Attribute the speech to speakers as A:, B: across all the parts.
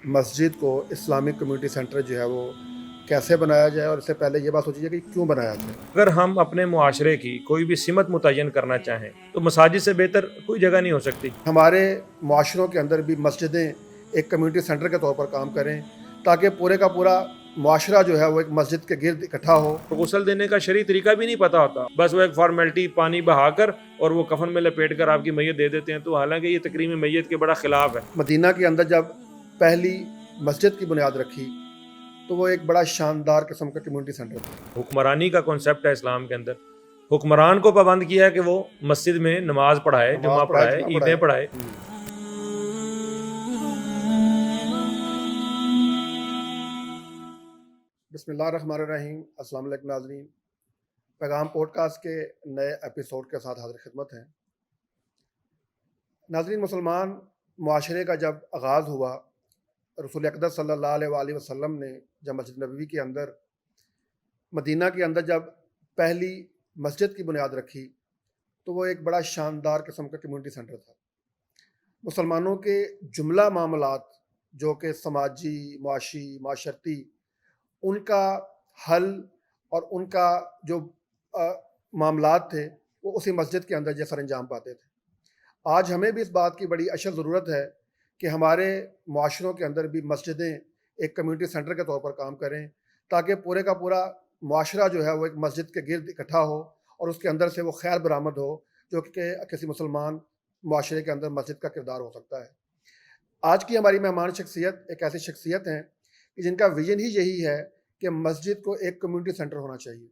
A: مسجد کو Islamic community centre جو ہے وہ کیسے بنایا جائے، اور اس سے پہلے یہ بات سوچی جائے کہ کیوں بنایا جائے۔
B: اگر ہم اپنے معاشرے کی کوئی بھی سمت متعین کرنا چاہیں تو مساجد سے بہتر کوئی جگہ نہیں ہو سکتی۔
A: ہمارے معاشروں کے اندر بھی مسجدیں ایک کمیونٹی سینٹر کے طور پر کام کریں، تاکہ پورے کا پورا معاشرہ جو ہے وہ ایک مسجد کے گرد اکٹھا ہو۔
B: غسل دینے کا شرعی طریقہ بھی نہیں پتا ہوتا، بس وہ ایک فارمیلٹی پانی بہا کر اور وہ کفن میں لپیٹ کر آپ کی میت دے دیتے ہیں، تو حالانکہ یہ تکریم میت کے بڑا خلاف ہے۔
A: مدینہ کے اندر جب پہلی مسجد کی بنیاد رکھی تو وہ ایک بڑا شاندار قسم کا کمیونٹی سینٹر تھا۔
B: حکمرانی کا کانسیپٹ ہے اسلام کے اندر، حکمران کو پابند کیا ہے کہ وہ مسجد میں نماز پڑھائے، جمعہ پڑھائے، عیدیں پڑھائے۔
A: بسم اللہ الرحمن الرحیم۔ السلام علیکم ناظرین، پیغام پوڈ کاسٹ کے نئے ایپیسوڈ کے ساتھ حاضر خدمت ہیں۔ ناظرین، مسلمان معاشرے کا جب آغاز ہوا، رسول اقدس صلی اللہ علیہ وآلہ وسلم نے جب مسجد نبوی کے اندر مدینہ کے اندر جب پہلی مسجد کی بنیاد رکھی تو وہ ایک بڑا شاندار قسم کا کمیونٹی سینٹر تھا۔ مسلمانوں کے جملہ معاملات جو کہ سماجی، معاشی، معاشرتی، ان کا حل اور ان کا جو معاملات تھے وہ اسی مسجد کے اندر جو سر انجام پاتے تھے۔ آج ہمیں بھی اس بات کی بڑی اشد ضرورت ہے کہ ہمارے معاشروں کے اندر بھی مسجدیں ایک کمیونٹی سینٹر کے طور پر کام کریں، تاکہ پورے کا پورا معاشرہ جو ہے وہ ایک مسجد کے گرد اکٹھا ہو اور اس کے اندر سے وہ خیر برآمد ہو، جو کہ کسی مسلمان معاشرے کے اندر مسجد کا کردار ہو سکتا ہے۔ آج کی ہماری مہمان شخصیت ایک ایسی شخصیت ہیں کہ جن کا ویژن ہی یہی ہے کہ مسجد کو ایک کمیونٹی سینٹر ہونا چاہیے،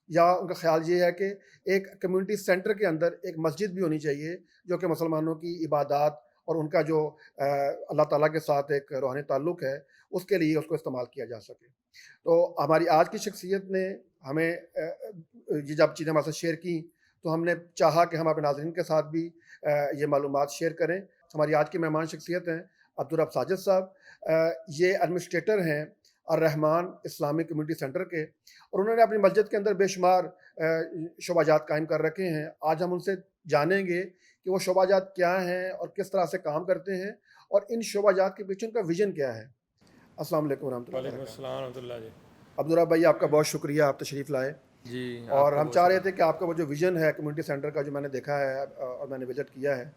A: یا ان کا خیال یہ ہے کہ ایک کمیونٹی سینٹر کے اندر ایک مسجد بھی ہونی چاہیے جو کہ مسلمانوں کی عبادات اور ان کا جو اللہ تعالیٰ کے ساتھ ایک روحانی تعلق ہے اس کے لیے اس کو استعمال کیا جا سکے۔ تو ہماری آج کی شخصیت نے ہمیں یہ جب چیزیں ہمارے ساتھ شیئر کی تو ہم نے چاہا کہ ہم اپنے ناظرین کے ساتھ بھی یہ معلومات شیئر کریں۔ ہماری آج کی مہمان شخصیت ہیں عبدالرب ساجد صاحب۔ یہ ایڈمنسٹریٹر ہیں الرحمان اسلامک کمیونٹی سینٹر کے، اور انہوں نے اپنی مسجد کے اندر بے شمار شعبہ جات قائم کر رکھے ہیں۔ آج ہم ان سے جانیں گے کہ وہ شعبہ جات کیا ہیں اور کس طرح سے کام کرتے ہیں، اور ان شعبہ جات کے پیچھے ان کا ویژن کیا ہے۔ السلام علیکم ورحمۃ اللہ
B: وعلیکم
A: وبرکاتہ۔
B: السلام ورحمۃ اللہ جی۔
A: عبدالرب بھائی، آپ کا بہت شکریہ، آپ تشریف لائے۔
B: جی،
A: اور ہم چاہ رہے تھے کہ آپ کا وہ جو ویژن ہے کمیونٹی سینٹر کا، جو میں نے دیکھا ہے اور میں نے وزٹ کیا ہے،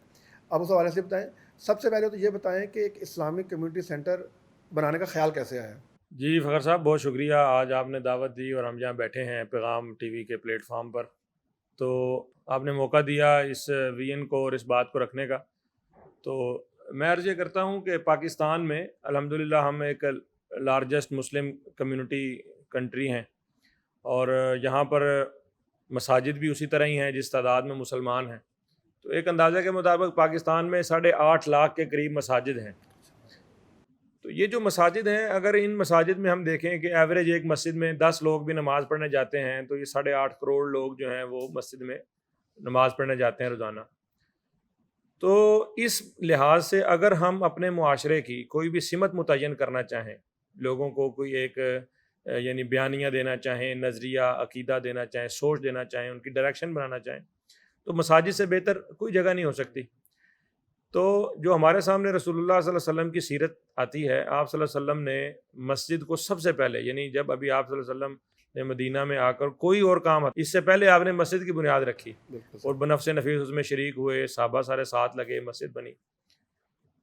A: آپ اس حوالے سے بتائیں۔ سب سے پہلے تو یہ بتائیں کہ ایک اسلامک کمیونٹی سینٹر بنانے کا خیال کیسے آیا؟
B: جی فخر صاحب، بہت شکریہ، آج آپ نے دعوت دی اور ہم جہاں بیٹھے ہیں پیغام ٹی وی کے پلیٹ فارم پر، تو آپ نے موقع دیا اس ویژن کو اور اس بات کو رکھنے کا۔ تو میں عرض یہ کرتا ہوں کہ پاکستان میں الحمدللہ ہم ایک لارجسٹ مسلم کمیونٹی کنٹری ہیں، اور یہاں پر مساجد بھی اسی طرح ہی ہیں جس تعداد میں مسلمان ہیں۔ تو ایک اندازے کے مطابق پاکستان میں 8.5 لاکھ کے قریب مساجد ہیں۔ تو یہ جو مساجد ہیں، اگر ان مساجد میں ہم دیکھیں کہ ایوریج ایک مسجد میں 10 لوگ بھی نماز پڑھنے جاتے ہیں، تو یہ 8.5 کروڑ لوگ جو ہیں وہ مسجد میں نماز پڑھنے جاتے ہیں روزانہ۔ تو اس لحاظ سے اگر ہم اپنے معاشرے کی کوئی بھی سمت متعین کرنا چاہیں، لوگوں کو کوئی ایک یعنی بیانیہ دینا چاہیں، نظریہ عقیدہ دینا چاہیں، سوچ دینا چاہیں، ان کی ڈائریکشن بنانا چاہیں، تو مساجد سے بہتر کوئی جگہ نہیں ہو سکتی۔ تو جو ہمارے سامنے رسول اللہ صلی اللہ علیہ وسلم کی سیرت آتی ہے، آپ صلی اللہ علیہ وسلم نے مسجد کو سب سے پہلے، یعنی جب ابھی آپ صلی اللہ علیہ وسلم نے مدینہ میں آ کر کوئی اور کام، اس سے پہلے آپ نے مسجد کی بنیاد رکھی اور بنفس نفیس اس میں شریک ہوئے، صحابہ سارے ساتھ لگے، مسجد بنی۔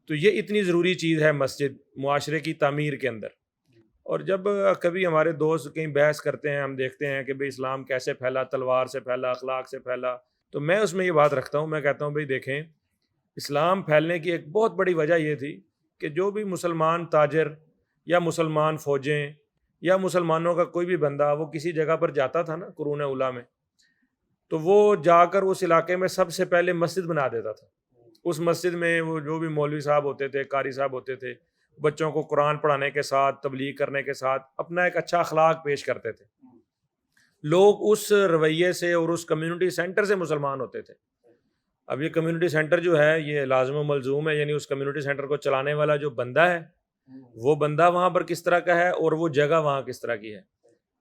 B: تو یہ اتنی ضروری چیز ہے مسجد معاشرے کی تعمیر کے اندر۔ اور جب کبھی ہمارے دوست کہیں بحث کرتے ہیں، ہم دیکھتے ہیں کہ بھئی اسلام کیسے پھیلا، تلوار سے پھیلا، اخلاق سے پھیلا، تو میں اس میں یہ بات رکھتا ہوں، میں کہتا ہوں بھئی دیکھیں، اسلام پھیلنے کی ایک بہت بڑی وجہ یہ تھی کہ جو بھی مسلمان تاجر یا مسلمان فوجیں یا مسلمانوں کا کوئی بھی بندہ وہ کسی جگہ پر جاتا تھا نا قرون اولیٰ میں، تو وہ جا کر اس علاقے میں سب سے پہلے مسجد بنا دیتا تھا۔ اس مسجد میں وہ جو بھی مولوی صاحب ہوتے تھے، قاری صاحب ہوتے تھے، بچوں کو قرآن پڑھانے کے ساتھ، تبلیغ کرنے کے ساتھ اپنا ایک اچھا اخلاق پیش کرتے تھے۔ لوگ اس رویے سے اور اس کمیونٹی سینٹر سے مسلمان ہوتے تھے۔ اب یہ کمیونٹی سینٹر جو ہے یہ لازم و ملزوم ہے، یعنی اس کمیونٹی سینٹر کو چلانے والا جو بندہ ہے وہ بندہ وہاں پر کس طرح کا ہے اور وہ جگہ وہاں کس طرح کی ہے۔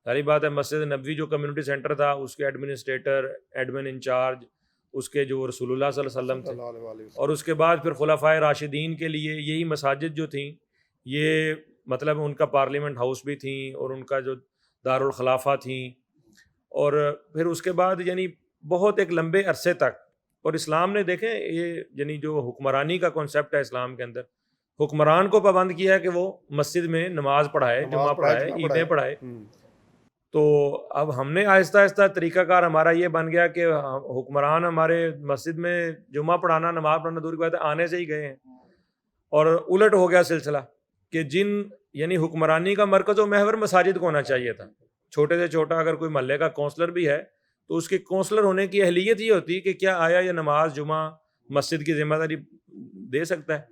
B: ساری بات ہے، مسجد نبوی جو کمیونٹی سینٹر تھا، اس کے ایڈمنسٹریٹر، ایڈمن انچارج، اس کے جو رسول اللہ صلی اللہ علیہ وسلم تھے، اور اس کے بعد پھر خلفائے راشدین کے لیے یہی مساجد جو تھیں یہ مطلب ان کا پارلیمنٹ ہاؤس بھی تھیں اور ان کا جو دارالخلافہ تھیں، اور پھر اس کے بعد یعنی بہت ایک لمبے عرصے تک. اور اسلام نے دیکھیں یہ یعنی جو حکمرانی کا کانسیپٹ ہے اسلام کے اندر، حکمران کو پابند کیا ہے کہ وہ مسجد میں نماز پڑھائے، جمعہ پڑھائے، عیدیں پڑھائے. تو اب ہم نے آہستہ آہستہ طریقہ کار ہمارا یہ بن گیا کہ حکمران ہمارے مسجد میں جمعہ پڑھانا، نماز پڑھنا دور کی بات ہے، آنے سے ہی گئے ہیں. اور الٹ ہو گیا سلسلہ کہ جن یعنی حکمرانی کا مرکز و محور مساجد کو ہونا چاہیے تھا. چھوٹے سے چھوٹا اگر کوئی محلے کا کونسلر بھی ہے تو اس کے کونسلر ہونے کی اہلیت یہ ہوتی کہ کیا آیا یہ نماز جمعہ مسجد کی ذمہ داری دے سکتا ہے.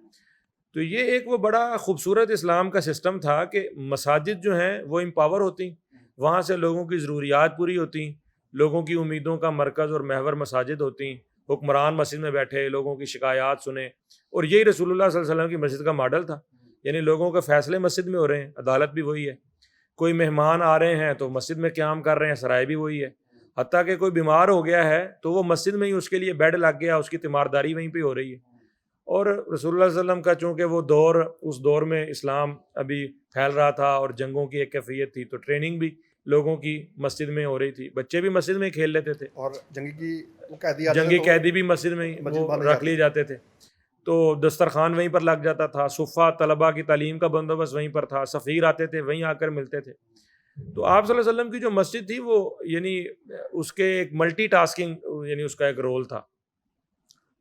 B: تو یہ ایک وہ بڑا خوبصورت اسلام کا سسٹم تھا کہ مساجد جو ہیں وہ امپاور ہوتی، وہاں سے لوگوں کی ضروریات پوری ہوتی، لوگوں کی امیدوں کا مرکز اور محور مساجد ہوتی. حکمران مسجد میں بیٹھے لوگوں کی شکایات سنیں، اور یہی رسول اللہ صلی اللہ علیہ وسلم کی مسجد کا ماڈل تھا. یعنی لوگوں کے فیصلے مسجد میں ہو رہے ہیں، عدالت بھی وہی ہے. کوئی مہمان آ رہے ہیں تو مسجد میں قیام کر رہے ہیں، سرائے بھی وہی ہے. حتیٰ کہ کوئی بیمار ہو گیا ہے تو وہ مسجد میں ہی اس کے لیے بیڈ لگ گیا، اس کی تیمارداری وہیں پہ ہو رہی ہے. اور رسول اللہ صلی اللہ علیہ وسلم کا چونکہ وہ دور، اس دور میں اسلام ابھی پھیل رہا تھا اور جنگوں کی ایک کیفیت تھی، تو ٹریننگ بھی لوگوں کی مسجد میں ہو رہی تھی. بچے بھی مسجد میں کھیل لیتے تھے،
A: اور
B: جنگی قیدی بھی مسجد میں رکھ لیے جاتے تھے. تو دسترخوان وہیں پر لگ جاتا تھا، صفہ طلباء کی تعلیم کا بندوبست وہیں پر تھا، سفیر آتے تھے وہیں آ کر ملتے تھے. تو آپ صلی اللہ علیہ وسلم کی جو مسجد تھی وہ یعنی اس کے ایک ملٹی ٹاسکنگ یعنی اس کا ایک رول تھا.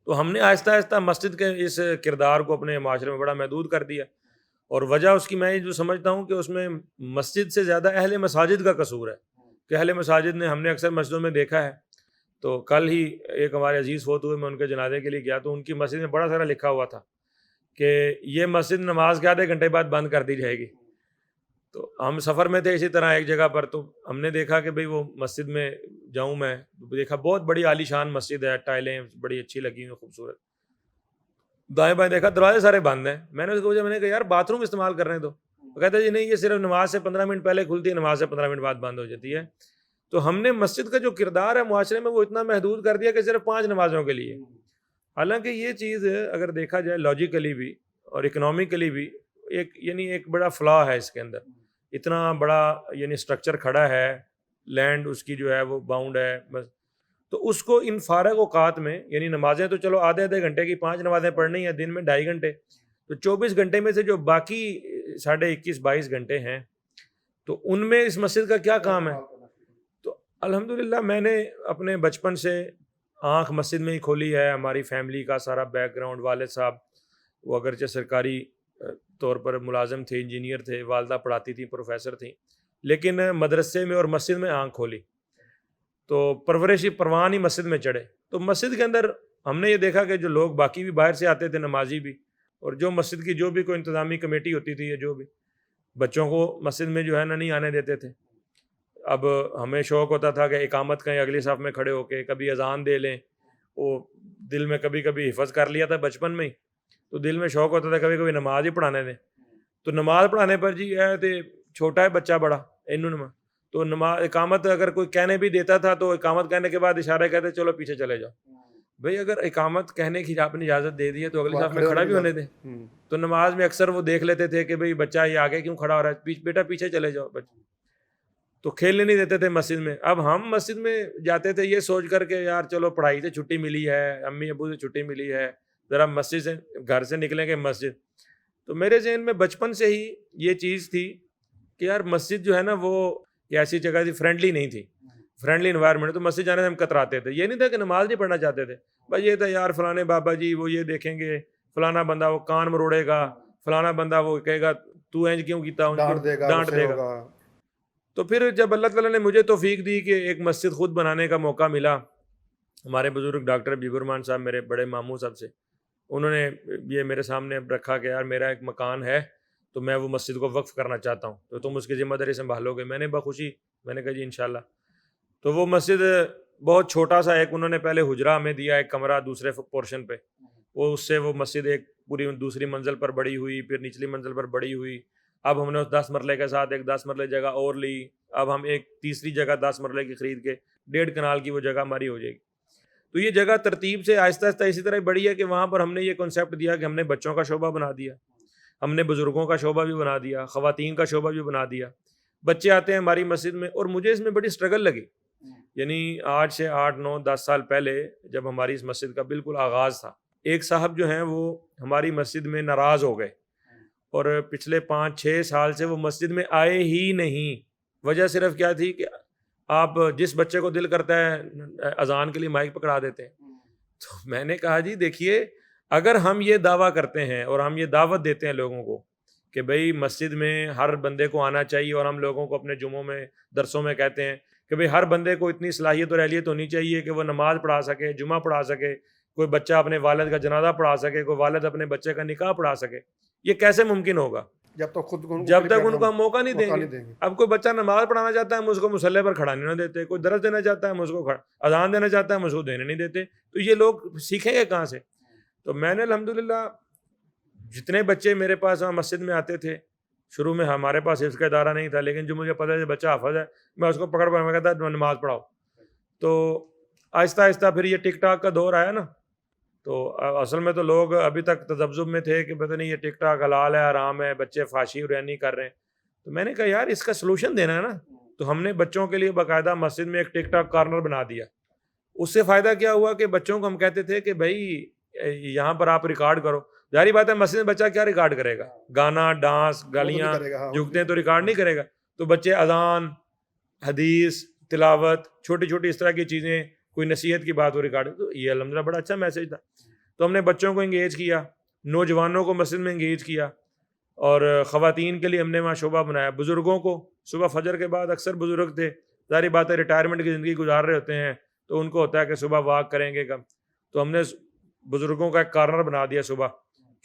B: تو ہم نے آہستہ آہستہ مسجد کے اس کردار کو اپنے معاشرے میں بڑا محدود کر دیا. اور وجہ اس کی میں جو سمجھتا ہوں کہ اس میں مسجد سے زیادہ اہل مساجد کا قصور ہے کہ اہل مساجد نے، ہم نے اکثر مسجدوں میں دیکھا ہے. تو کل ہی ایک ہمارے عزیز فوت ہوئے، میں ان کے جنازے کے لیے گیا تو ان کی مسجد میں بڑا سارا لکھا ہوا تھا کہ یہ مسجد نماز کے آدھے گھنٹے بعد بند کر دی جائے گی. تو ہم سفر میں تھے اسی طرح ایک جگہ پر، تو ہم نے دیکھا کہ بھئی وہ مسجد میں جاؤں میں، دیکھا بہت بڑی عالی شان مسجد ہے، ٹائلیں بڑی اچھی لگی ہوئی خوبصورت. دائیں بائیں دیکھا دروازے سارے بند ہیں. میں نے اس کو پوچھا، میں نے کہا یار باتھ روم استعمال کر رہے ہیں تو وہ کہتا ہے جی نہیں، یہ صرف نماز سے 15 منٹ پہلے کھلتی ہے، نماز سے 15 منٹ بعد بند ہو جاتی ہے. تو ہم نے مسجد کا جو کردار ہے معاشرے میں وہ اتنا محدود کر دیا کہ صرف 5 نمازوں کے لیے. حالانکہ یہ چیز اگر دیکھا جائے لاجیکلی بھی اور اکنامکلی بھی ایک یعنی ایک بڑا فلا ہے اس کے اندر. اتنا بڑا یعنی سٹرکچر کھڑا ہے، لینڈ اس کی جو ہے وہ باؤنڈ ہے بس. تو اس کو ان فارغ اوقات میں یعنی نمازیں تو چلو آدھے گھنٹے کی 5 نمازیں پڑھنی ہیں دن میں 2.5 گھنٹے، تو 24 گھنٹے میں سے جو باقی 21.5-22 گھنٹے ہیں تو ان میں اس مسجد کا کیا کام ہے. تو الحمدللہ میں نے اپنے بچپن سے آنکھ مسجد میں ہی کھولی ہے. ہماری فیملی کا سارا بیک گراؤنڈ، والد صاحب وہ اگرچہ سرکاری طور پر ملازم تھے، انجینئر تھے، والدہ پڑھاتی تھیں، پروفیسر تھیں، لیکن مدرسے میں اور مسجد میں آنکھ کھولی تو پرورشی پروان ہی مسجد میں چڑھے. تو مسجد کے اندر ہم نے یہ دیکھا کہ جو لوگ باقی بھی باہر سے آتے تھے، نمازی بھی، اور جو مسجد کی جو بھی کوئی انتظامی کمیٹی ہوتی تھی یا جو بھی، بچوں کو مسجد میں جو ہے نا نہیں آنے دیتے تھے. اب ہمیں شوق ہوتا تھا کہ اقامت کہیں اگلی صف میں کھڑے ہو کے کبھی اذان دے لیں. وہ دل میں کبھی کبھی حفظ کر لیا تھا بچپن میں ہی، تو دل میں شوق ہوتا تھا کبھی کبھی نماز ہی پڑھانے دیں. تو نماز پڑھانے پر جی ہے تو چھوٹا ہے بچہ بڑا نماز، تو نماز اقامت اگر کوئی کہنے بھی دیتا تھا تو اقامت کہنے کے بعد اشارہ کہتے چلو پیچھے چلے جاؤ. بھئی اگر اقامت کہنے کی آپ نے اجازت دے دی ہے تو اگلی صف میں کھڑا بھی ہونے دیں. تو نماز میں اکثر وہ دیکھ لیتے تھے کہ بھئی بچہ یہ آگے کیوں کھڑا ہو رہا ہے، بیٹا پیچھے چلے جاؤ. تو کھیلنے نہیں دیتے تھے مسجد میں. اب ہم مسجد میں جاتے تھے یہ سوچ کر کہ یار چلو پڑھائی سے چھٹی ملی ہے، امی ابو سے چھٹی ملی ہے، ذرا مسجد سے گھر سے نکلیں گے مسجد. تو میرے ذہن میں بچپن سے ہی یہ چیز تھی کہ یار مسجد جو ہے نا وہ ایسی جگہ تھی، فرینڈلی نہیں تھی، فرینڈلی انوائرمنٹ. تو مسجد جانے سے ہم کتراتے تھے. یہ نہیں تھا کہ نماز نہیں پڑھنا چاہتے تھے، بس یہ تھا یار فلانے بابا جی وہ یہ دیکھیں گے، فلانا بندہ وہ کان مروڑے گا، فلانا بندہ وہ کہے گا تو اینج کیوں کیتا، ڈانٹ دے گا. تو پھر جب اللہ تعالیٰ نے مجھے توفیق دی کہ ایک مسجد خود بنانے کا موقع ملا، ہمارے بزرگ ڈاکٹر حبیب الرحمان صاحب میرے بڑے ماموں صاحب سے، انہوں نے یہ میرے سامنے رکھا کہ یار میرا ایک مکان ہے تو میں وہ مسجد کو وقف کرنا چاہتا ہوں، تو تم اس کی ذمہ داری سنبھالو گے. میں نے بخوشی میں نے کہا جی انشاءاللہ. تو وہ مسجد بہت چھوٹا سا ایک انہوں نے پہلے حجرہ ہمیں دیا، ایک کمرہ دوسرے پورشن پہ، وہ اس سے وہ مسجد ایک پوری دوسری منزل پر بڑی ہوئی، پھر نچلی منزل پر بڑی ہوئی. اب ہم نے اس 10 مرلے کے ساتھ ایک 10 مرلے جگہ اور لی. اب ہم ایک تیسری جگہ 10 مرلے کی خرید کے 1.5 کنال کی وہ جگہ ہماری ہو جائے گی. تو یہ جگہ ترتیب سے آہستہ آہستہ اسی طرح بڑی ہے کہ وہاں پر ہم نے یہ کنسیپٹ دیا کہ ہم نے بچوں کا شعبہ بنا دیا. ہم نے بزرگوں کا شعبہ بھی بنا دیا, خواتین کا شعبہ بھی بنا دیا. بچے آتے ہیں ہماری مسجد میں, اور مجھے اس میں بڑی اسٹرگل لگی. یعنی آج سے 8 9 10 سال پہلے جب ہماری اس مسجد کا بالکل آغاز تھا, ایک صاحب جو ہیں وہ ہماری مسجد میں ناراض ہو گئے, اور پچھلے 5 6 سال سے وہ مسجد میں آئے ہی نہیں. وجہ صرف کیا تھی کہ آپ جس بچے کو دل کرتا ہے اذان کے لیے مائک پکڑا دیتے ہیں. تو میں نے کہا جی دیکھیے, اگر ہم یہ دعویٰ کرتے ہیں اور ہم یہ دعوت دیتے ہیں لوگوں کو کہ بھئی مسجد میں ہر بندے کو آنا چاہیے, اور ہم لوگوں کو اپنے جمعوں میں درسوں میں کہتے ہیں کہ بھئی ہر بندے کو اتنی صلاحیت اور اہلیت ہونی چاہیے کہ وہ نماز پڑھا سکے, جمعہ پڑھا سکے, کوئی بچہ اپنے والد کا جنازہ پڑھا سکے, کوئی والد اپنے بچے کا نکاح پڑھا سکے, یہ کیسے ممکن ہوگا
A: جب تک
B: ان کو ہم موقع نہیں دیں گے. اب کوئی بچہ نماز پڑھانا چاہتا ہے ہم اس کو مصلی پر کھڑا نہیں دیتے, کوئی درس دینا چاہتا ہے ہم اس کو اذان دینا چاہتا ہے ہم اس کو دینے نہیں دیتے. تو یہ لوگ سیکھیں گے کہاں سے؟ تو میں نے الحمدللہ جتنے بچے میرے پاس وہاں مسجد میں آتے تھے, شروع میں ہمارے پاس حفظ کا ادارہ نہیں تھا, لیکن جو مجھے پتہ ہے بچہ حافظ ہے میں اس کو پکڑ میں کہتا نماز پڑھاؤ. تو آہستہ آہستہ پھر یہ ٹک ٹاک کا دور آیا نا, تو اصل میں تو لوگ ابھی تک تذبذب میں تھے کہ پتہ نہیں یہ ٹک ٹاک حلال ہے حرام ہے, بچے فحاشی اور رینی کر رہے ہیں. تو میں نے کہا یار اس کا سلوشن دینا ہے نا. تو ہم نے بچوں کے لیے باقاعدہ مسجد میں ایک ٹک ٹاک کارنر بنا دیا. اس سے فائدہ کیا ہوا کہ بچوں کو ہم کہتے تھے کہ بھائی یہاں پر آپ ریکارڈ کرو. ظاہری بات ہے مسجد میں بچہ کیا ریکارڈ کرے گا, گانا جھانس گالیاں جھکتے تو ریکارڈ نہیں کرے گا. تو بچے اذان حدیث تلاوت چھوٹی چھوٹی اس طرح کی چیزیں, کوئی نصیحت کی بات ہو ریکارڈ. تو یہ الحمدللہ بڑا اچھا میسج تھا. تو ہم نے بچوں کو انگیج کیا, نوجوانوں کو مسجد میں انگیج کیا, اور خواتین کے لیے ہم نے وہاں شعبہ بنایا. بزرگوں کو صبح فجر کے بعد اکثر بزرگ تھے, ظاہری بات ہے ریٹائرمنٹ کی زندگی گزار رہے ہوتے ہیں, تو ان کو ہوتا ہے کہ صبح واک کریں گے کم. تو ہم نے بزرگوں کا ایک کارنر بنا دیا صبح,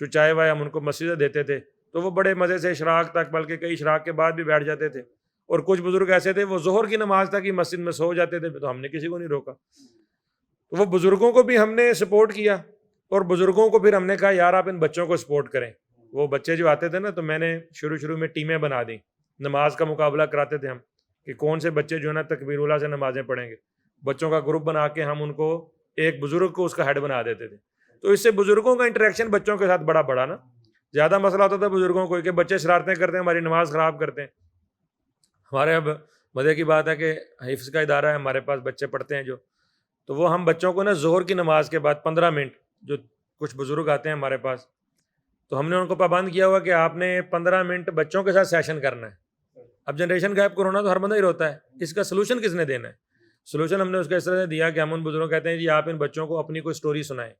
B: جو چائے وائے ہم ان کو مسجد دیتے تھے. تو وہ بڑے مزے سے اشراق تک, بلکہ کئی اشراق کے بعد بھی بیٹھ جاتے تھے. اور کچھ بزرگ ایسے تھے وہ ظہر کی نماز تک ہی مسجد میں سو جاتے تھے, تو ہم نے کسی کو نہیں روکا. تو وہ بزرگوں کو بھی ہم نے سپورٹ کیا, اور بزرگوں کو پھر ہم نے کہا یار آپ ان بچوں کو سپورٹ کریں. وہ بچے جو آتے تھے نا, تو میں نے شروع میں ٹیمیں بنا دیں, نماز کا مقابلہ کراتے تھے ہم کہ کون سے بچے جو ہے نا تکبیر اولیٰ سے نمازیں پڑھیں گے. بچوں کا گروپ بنا کے ہم ان کو ایک بزرگ کو اس کا ہیڈ بنا دیتے تھے. تو اس سے بزرگوں کا انٹریکشن بچوں کے ساتھ بڑا نا. زیادہ مسئلہ ہوتا تھا بزرگوں کو کہ بچے شرارتیں کرتے ہیں, ہماری نماز خراب کرتے ہیں. ہمارے اب مزے کی بات ہے کہ حفظ کا ادارہ ہے, ہمارے پاس بچے پڑھتے ہیں جو, تو وہ ہم بچوں کو نا ظہر کی نماز کے بعد 15 منٹ, جو کچھ بزرگ آتے ہیں ہمارے پاس, تو ہم نے ان کو پابند کیا ہوا کہ آپ نے 15 منٹ بچوں کے ساتھ سیشن کرنا ہے. اب جنریشن گیپ کرونا تو ہر بندہ ہی روتا ہے, اس کا سلوشن کس نے دینا ہے؟ سلوشن ہم نے اس کا اس طرح سے دیا کہ ہم ان بزرگوں کہتے ہیں جی آپ ان بچوں کو اپنی کوئی سٹوری سنائیں,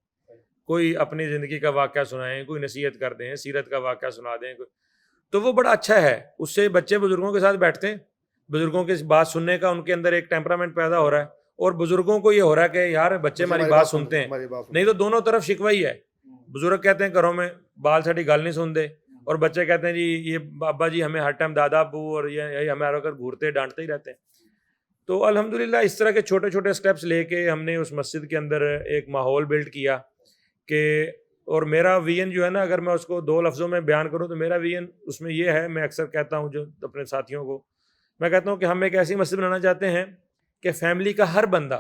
B: کوئی اپنی زندگی کا واقعہ سنائیں, کوئی نصیحت کر دیں, سیرت کا واقعہ سنا دیں. تو وہ بڑا اچھا ہے, اس سے بچے بزرگوں کے ساتھ بیٹھتے ہیں, بزرگوں کی بات سننے کا ان کے اندر ایک ٹیمپرامنٹ پیدا ہو رہا ہے, اور بزرگوں کو یہ ہو رہا ہے کہ یار بچے ہماری بات سنتے ہیں. نہیں تو دونوں طرف شکوہ ہی ہے. بزرگ کہتے ہیں گھروں میں بال ساڑی گل نہیں سنتے, اور بچے کہتے ہیں جی یہ ابا جی ہمیں ہر ٹائم دادا ابو اور یہ ہمارے گھر گھورتے ڈانٹتے ہی رہتے ہیں. تو الحمدللہ اس طرح کے چھوٹے چھوٹے سٹیپس لے کے ہم نے اس مسجد کے اندر ایک ماحول بلڈ کیا کہ, اور میرا وین جو ہے نا, اگر میں اس کو 2 لفظوں میں بیان کروں تو میرا وین اس میں یہ ہے, میں اکثر کہتا ہوں جو اپنے ساتھیوں کو میں کہتا ہوں کہ ہم ایک ایسی مسجد بنانا چاہتے ہیں کہ فیملی کا ہر بندہ,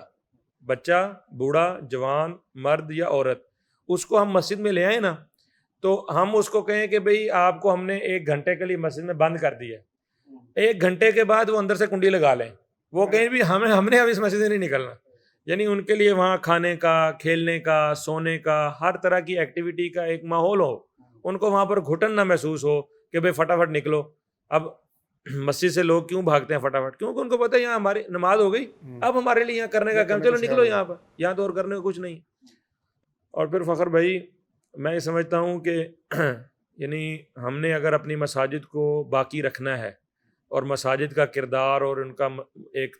B: بچہ بوڑھا جوان مرد یا عورت, اس کو ہم مسجد میں لے آئیں نا, تو ہم اس کو کہیں کہ بھئی آپ کو ہم نے 1 گھنٹے کے لیے مسجد میں بند کر دیا, 1 گھنٹے کے بعد وہ اندر سے کنڈی لگا لیں, وہ کہیں بھی ہم نے اب اس مسجد سے نہیں نکلنا. یعنی ان کے لیے وہاں کھانے کا, کھیلنے کا, سونے کا, ہر طرح کی ایکٹیویٹی کا ایک ماحول ہو, ان کو وہاں پر گھٹن نہ محسوس ہو کہ بھئی فٹافٹ نکلو. اب مسجد سے لوگ کیوں بھاگتے ہیں فٹافٹ؟ کیونکہ ان کو پتہ ہے یہاں ہماری نماز ہو گئی, اب ہمارے لیے یہاں کرنے کا کام, چلو نکلو یہاں پر, یہاں تو اور کرنے کو کچھ نہیں. اور پھر فخر بھائی میں یہ سمجھتا ہوں کہ یعنی ہم نے اگر اپنی مساجد کو باقی رکھنا ہے, اور مساجد کا کردار اور ان کا ایک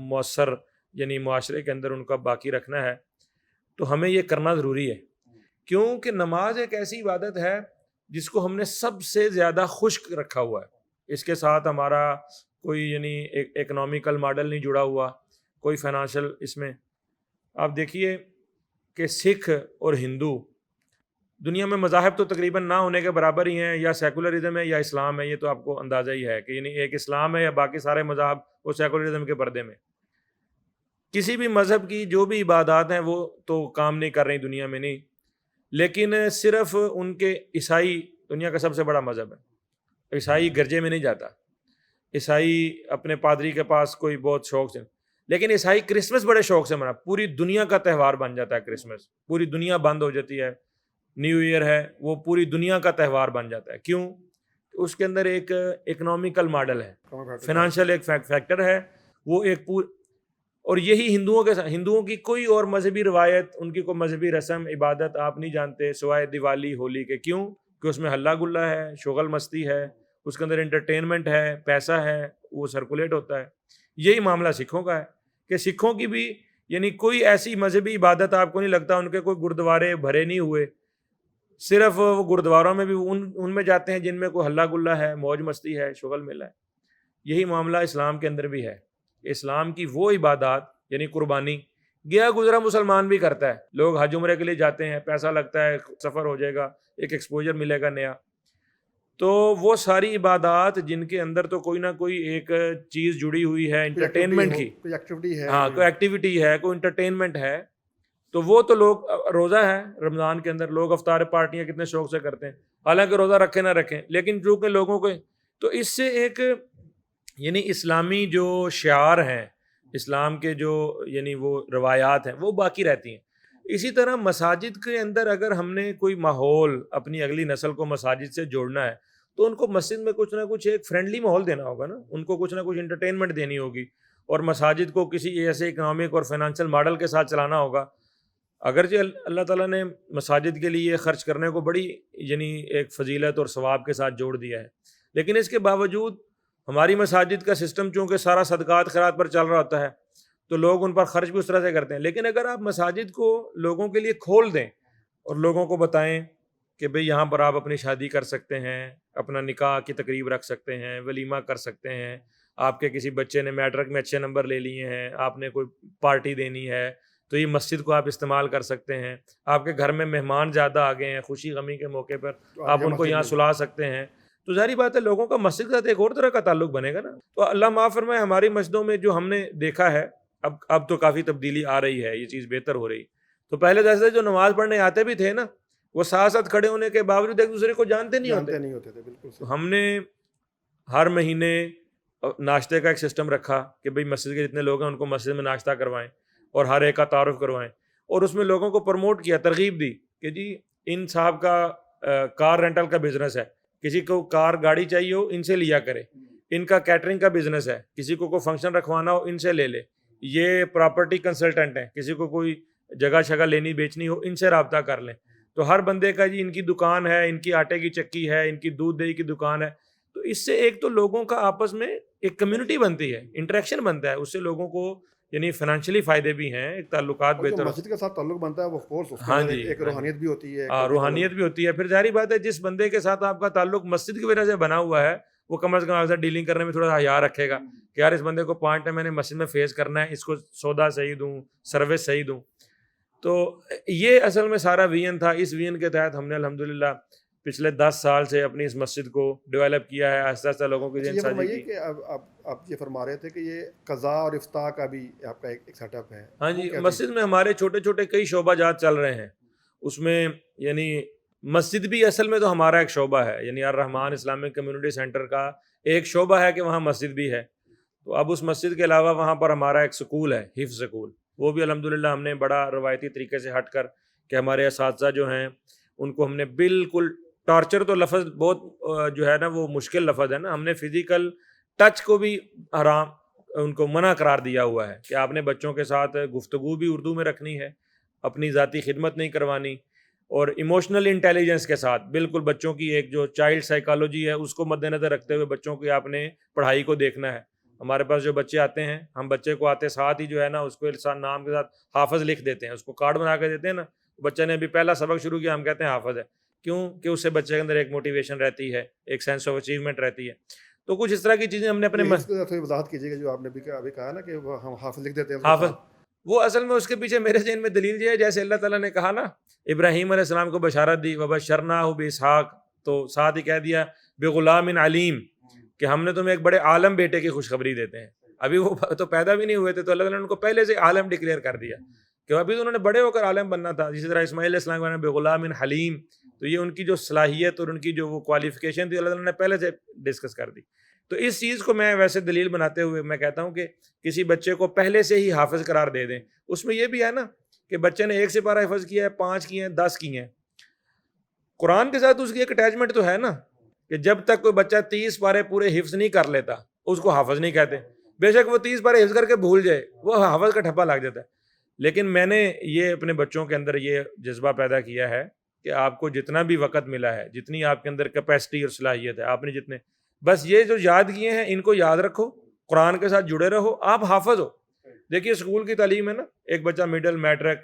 B: مؤثر یعنی معاشرے کے اندر ان کا باقی رکھنا ہے, تو ہمیں یہ کرنا ضروری ہے. کیونکہ نماز ایک ایسی عبادت ہے جس کو ہم نے سب سے زیادہ خشک رکھا ہوا ہے. اس کے ساتھ ہمارا کوئی یعنی ایک اکنامیکل ماڈل نہیں جڑا ہوا, کوئی فائنانشل. اس میں آپ دیکھیے کہ سکھ اور ہندو دنیا میں مذاہب تو تقریباً نہ ہونے کے برابر ہی ہیں, یا سیکولرزم ہے یا اسلام ہے, یہ تو آپ کو اندازہ ہی ہے کہ یعنی ایک اسلام ہے یا باقی سارے مذاہب وہ سیکولرزم کے پردے میں. کسی بھی مذہب کی جو بھی عبادات ہیں وہ تو کام نہیں کر رہی دنیا میں, نہیں, لیکن صرف ان کے عیسائی دنیا کا سب سے بڑا مذہب ہے. عیسائی گرجے میں نہیں جاتا, عیسائی اپنے پادری کے پاس کوئی بہت شوق سے, لیکن عیسائی کرسمس بڑے شوق سے منا, پوری دنیا کا تہوار بن جاتا ہے کرسمس, پوری دنیا بند ہو جاتی ہے. نیو ایئر ہے وہ پوری دنیا کا تہوار بن جاتا ہے. کیوں؟ اس کے اندر ایک اکنامیکل ماڈل ہے, فائنانشیل ایک فیکٹر ہے, وہ ایک اور یہی ہندوؤں کی کوئی اور مذہبی روایت, ان کی کوئی مذہبی رسم عبادت آپ نہیں جانتے سوائے دیوالی ہولی کے. کیوں؟ کہ اس میں ہلہ گلا ہے, شغل مستی ہے, اس کے اندر انٹرٹینمنٹ ہے, پیسہ ہے, وہ سرکولیٹ ہوتا ہے. یہی معاملہ سکھوں کا ہے کہ سکھوں کی بھی یعنی کوئی ایسی مذہبی عبادت آپ کو نہیں لگتا, ان کے کوئی گردوارے بھرے نہیں ہوئے, صرف وہ گردواروں میں بھی ان میں جاتے ہیں جن میں کوئی ہلہ گلا ہے, موج مستی ہے, شغل میلہ ہے. یہی معاملہ اسلام کے اندر بھی ہے. اسلام کی وہ عبادات یعنی قربانی گیا گزرا مسلمان بھی کرتا ہے. لوگ حج عمرے کے لیے جاتے ہیں, پیسہ لگتا ہے, سفر ہو جائے گا, ایک ایکسپوجر ملے گا نیا. تو وہ ساری عبادات جن کے اندر تو کوئی نہ کوئی ایک چیز جڑی ہوئی ہے انٹرٹینمنٹ کی,
A: کوئی ایکٹیویٹی ہے,
B: ہاں کوئی ایکٹیویٹی ہے, کوئی انٹرٹینمنٹ ہے, تو وہ تو لوگ, روزہ ہے رمضان کے اندر لوگ افطار پارٹیاں کتنے شوق سے کرتے ہیں, حالانکہ روزہ رکھے نہ رکھیں, لیکن چونکہ لوگوں کو تو اس سے ایک یعنی اسلامی جو شعار ہیں, اسلام کے جو یعنی وہ روایات ہیں وہ باقی رہتی ہیں. اسی طرح مساجد کے اندر اگر ہم نے کوئی ماحول اپنی اگلی نسل کو مساجد سے جوڑنا ہے تو ان کو مسجد میں کچھ نہ کچھ ایک فرینڈلی ماحول دینا ہوگا نا, ان کو کچھ نہ کچھ انٹرٹینمنٹ دینی ہوگی, اور مساجد کو کسی ایسے اکنامک اور فائنانشیل ماڈل کے ساتھ چلانا ہوگا. اگرچہ اللہ تعالیٰ نے مساجد کے لیے خرچ کرنے کو بڑی یعنی ایک فضیلت اور ثواب کے ساتھ جوڑ دیا ہے, لیکن اس کے باوجود ہماری مساجد کا سسٹم چونکہ سارا صدقات خیرات پر چل رہا ہوتا ہے تو لوگ ان پر خرچ بھی اس طرح سے کرتے ہیں. لیکن اگر آپ مساجد کو لوگوں کے لیے کھول دیں اور لوگوں کو بتائیں کہ بھئی یہاں پر آپ اپنی شادی کر سکتے ہیں, اپنا نکاح کی تقریب رکھ سکتے ہیں, ولیمہ کر سکتے ہیں, آپ کے کسی بچے نے میٹرک میں اچھے نمبر لے لیے ہیں, آپ نے کوئی پارٹی دینی ہے تو یہ مسجد کو آپ استعمال کر سکتے ہیں, آپ کے گھر میں مہمان زیادہ آ گئے ہیں خوشی غمی کے موقع پر آپ ان کو یہاں سلا سکتے ہیں, تو ظاہری بات ہے لوگوں کا مسجد کے ساتھ ایک اور طرح کا تعلق بنے گا نا. تو اللہ معاف فرمائے ہماری مسجدوں میں جو ہم نے دیکھا ہے, اب تو کافی تبدیلی آ رہی ہے, یہ چیز بہتر ہو رہی. تو پہلے جیسے جو نماز پڑھنے آتے بھی تھے نا, وہ ساتھ ساتھ کھڑے ہونے کے باوجود ایک دوسرے کو جانتے نہیں ہوتے
A: تھے. بالکل
B: تو ہم نے ہر مہینے ناشتے کا ایک سسٹم رکھا کہ بھئی مسجد کے جتنے لوگ ہیں ان کو مسجد میں ناشتہ کروائیں اور ہر ایک کا تعارف کروائیں, اور اس میں لوگوں کو پروموٹ کیا, ترغیب دی کہ جی ان صاحب کا کار رینٹل کا بزنس ہے, کسی کو کار گاڑی چاہیے ہو ان سے لیا کرے, ان کا کیٹرنگ کا بزنس ہے, کسی کو کوئی فنکشن رکھوانا ہو ان سے لے لے, یہ پراپرٹی کنسلٹنٹ ہیں, کسی کو کوئی جگہ شگہ لینی بیچنی ہو ان سے رابطہ کر لیں. تو ہر بندے کا جی ان کی دکان ہے, ان کی آٹے کی چکی ہے, ان کی دودھ دہی کی دکان ہے. تو اس سے ایک تو لوگوں کا آپس میں ایک کمیونٹی بنتی ہے, انٹریکشن بنتا ہے, اس سے لوگوں کو یعنی فائنینشلی فائدے بھی ہیں, ایک تعلقات بہتر,
A: مسجد کے ساتھ تعلق بنتا ہے وہ کورس,
B: ہاں جی
A: ایک روحانیت بھی ہوتی ہے,
B: روحانیت بھی ہوتی ہے. پھر ظاہری بات ہے جس بندے کے ساتھ آپ کا تعلق مسجد کی وجہ سے بنا ہوا ہے وہ کم از کم آپ سے ڈیلنگ کرنے میں تھوڑا سا حیا رکھے گا کہ یار اس بندے کو 5 ٹائم میں نے مسجد میں فیس کرنا ہے, اس کو سودا صحیح دوں, سروس صحیح دوں. تو یہ اصل میں سارا ویژن تھا. اس ویژن کے تحت ہم نے الحمدللہ پچھلے 10 سال سے اپنی اس مسجد کو ڈیولپ کیا ہے, آہستہ آہستہ لوگوں کی ذہن سازی کی.
A: کہ آپ یہ فرما رہے تھے کہ یہ قضاء اور افتاء کا بھی آپ کا ایک سیٹ اپ ہے.
B: ہاں جی, مسجد میں ہمارے چھوٹے چھوٹے کئی شعبہ جات چل رہے ہیں. اس میں یعنی مسجد بھی اصل میں تو ہمارا ایک شعبہ ہے, یعنی الرحمان اسلامک کمیونٹی سینٹر کا ایک شعبہ ہے کہ وہاں مسجد بھی ہے. تو اب اس مسجد کے علاوہ وہاں پر ہمارا ایک سکول ہے, حفظ سکول, وہ بھی الحمدللہ ہم نے بڑا روایتی طریقے سے ہٹ کر کہ ہمارے اساتذہ جو ہیں ان کو ہم نے بالکل ٹارچر تو لفظ بہت جو ہے نا وہ مشکل لفظ ہے نا, ہم نے فزیکل ٹچ کو بھی حرام ان کو منع قرار دیا ہوا ہے کہ آپ نے بچوں کے ساتھ گفتگو بھی اردو میں رکھنی ہے, اپنی ذاتی خدمت نہیں کروانی, اور ایموشنل انٹیلیجنس کے ساتھ بالکل بچوں کی ایک جو چائلڈ سائیکالوجی ہے اس کو مد نظر رکھتے ہوئے بچوں کی آپ نے پڑھائی کو دیکھنا ہے. ہمارے پاس جو بچے آتے ہیں ہم بچے کو آتے ساتھ ہی جو ہے نا اس کو نام کے ساتھ حافظ لکھ دیتے ہیں, اس کو کارڈ بنا کے دیتے ہیں نا, بچہ نے ابھی پہلا سبق شروع کیا ہم کہتے ہیں حافظ ہے. کیوں کہ اس سے بچے کے اندر ایک موٹیویشن رہتی ہے, ایک سینس آف اچیومنٹ رہتی ہے. تو کچھ اس طرح کی چیزیں ہم نے اپنے
A: وضاحت کیجیے گا جو آپ نے ابھی کہا نا کہ ہم حافظ لکھ دیتے ہیں.
B: حافظ وہ اصل میں اس کے پیچھے میرے ذہن میں دلیل یہ ہے جیسے اللہ تعالیٰ نے کہا نا ابراہیم علیہ السلام کو بشارت دی وبشرناہ باسحاق, تو ساتھ ہی کہہ دیا بغلام علیم کہ ہم نے تمہیں ایک بڑے عالم بیٹے کی خوشخبری دیتے ہیں. ابھی وہ تو پیدا بھی نہیں ہوئے تھے تو اللہ تعالیٰ نے ان کو پہلے سے عالم ڈکلیئر کر دیا کہ ابھی تو انہوں نے بڑے ہو کر عالم بننا تھا. اسی طرح اسماعیل علیہ السلام نے بغلام حلیم, تو یہ ان کی جو صلاحیت اور ان کی جو وہ کوالیفیکیشن تھی اللہ تعالیٰ نے پہلے سے ڈسکس کر دی. تو اس چیز کو میں ویسے دلیل بناتے ہوئے میں کہتا ہوں کہ کسی بچے کو پہلے سے ہی حافظ قرار دے دیں. اس میں یہ بھی ہے نا کہ بچے نے 1 سپارہ حفظ کیا ہے, 5 کیے ہیں, 10 کیے ہیں, قرآن کے ساتھ اس کی ایک اٹیچمنٹ تو ہے نا کہ جب تک کوئی بچہ 30 پارے پورے حفظ نہیں کر لیتا اس کو حافظ نہیں کہتے. بے شک وہ 30 پارے حفظ کر کے بھول جائے وہ حافظ کا ٹھپا لگ جاتا ہے. لیکن میں نے یہ اپنے بچوں کے اندر یہ جذبہ پیدا کیا ہے کہ آپ کو جتنا بھی وقت ملا ہے, جتنی آپ کے اندر کیپیسٹی اور صلاحیت ہے, آپ نے جتنے بس یہ جو یاد کیے ہیں ان کو یاد رکھو, قرآن کے ساتھ جڑے رہو, آپ حافظ ہو. دیکھیے اسکول کی تعلیم ہے نا, ایک بچہ مڈل میٹرک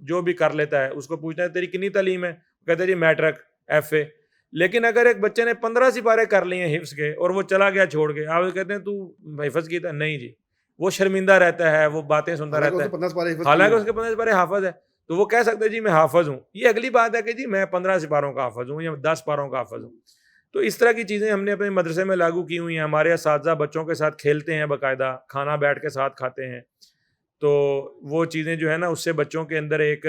B: جو بھی کر لیتا ہے اس کو پوچھنا ہے تیری کتنی تعلیم ہے, کہتے ہیں جی میٹرک ایف اے. لیکن اگر ایک بچے نے 15 سپارے کر لیے ہیں حفظ کے اور وہ چلا گیا چھوڑ کے, آپ کہتے ہیں تو حفظ کیا تھا, نہیں جی, وہ شرمندہ رہتا ہے, وہ باتیں سنتا رہتا ہے, حالانکہ اس کے 15 سپارے حافظ ہے. تو وہ کہہ سکتے ہیں جی میں حافظ ہوں. یہ اگلی بات ہے کہ جی میں 15 سپاروں کا حافظ ہوں یا 10 پاروں کا حافظ ہوں. تو اس طرح کی چیزیں ہم نے اپنے مدرسے میں لاگو کی ہوئی ہیں. ہمارے اساتذہ بچوں کے ساتھ کھیلتے ہیں, باقاعدہ کھانا بیٹھ کے ساتھ کھاتے ہیں. تو وہ چیزیں جو ہے نا اس سے بچوں کے اندر ایک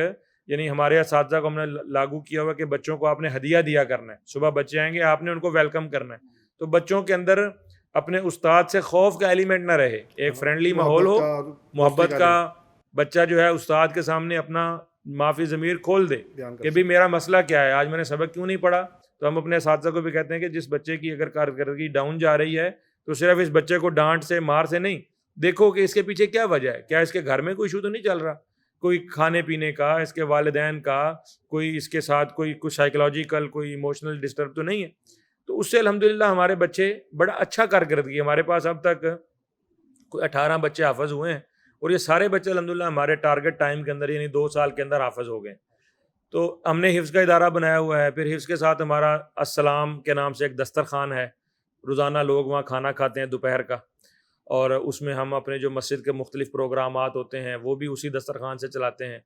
B: یعنی ہمارے اساتذہ کو ہم نے لاگو کیا ہوا کہ بچوں کو آپ نے ہدیہ دیا کرنا ہے. صبح بچے آئیں گے آپ نے ان کو ویلکم کرنا ہے. تو بچوں کے اندر اپنے استاد سے خوف کا ایلیمنٹ نہ رہے, ایک فرینڈلی ماحول ہو, محبت کا. بچہ جو ہے استاد کے سامنے اپنا معافی ضمیر کھول دے کہ بھی میرا مسئلہ کیا ہے, آج میں نے سبق کیوں نہیں پڑھا. تو ہم اپنے اساتذہ کو بھی کہتے ہیں کہ جس بچے کی اگر کارکردگی ڈاؤن جا رہی ہے تو صرف اس بچے کو ڈانٹ سے مار سے نہیں, دیکھو کہ اس کے پیچھے کیا وجہ ہے, کیا اس کے گھر میں کوئی ایشو تو نہیں چل رہا, کوئی کھانے پینے کا, اس کے والدین کا کوئی اس کے ساتھ کوئی سائیکولوجیکل کوئی ایموشنل ڈسٹرب تو نہیں ہے. تو اس سے الحمدللہ ہمارے بچے بڑا اچھا کارکردگی, ہمارے پاس اب تک کوئی 18 بچے حافظ ہوئے ہیں اور یہ سارے بچے الحمدللہ ہمارے ٹارگٹ ٹائم کے اندر یعنی 2 سال کے اندر حافظ ہو گئے. تو ہم نے حفظ کا ادارہ بنایا ہوا ہے. پھر حفظ کے ساتھ ہمارا السلام کے نام سے ایک دسترخوان ہے, روزانہ لوگ وہاں کھانا کھاتے ہیں دوپہر کا, اور اس میں ہم اپنے جو مسجد کے مختلف پروگرامات ہوتے ہیں وہ بھی اسی دسترخوان سے چلاتے ہیں.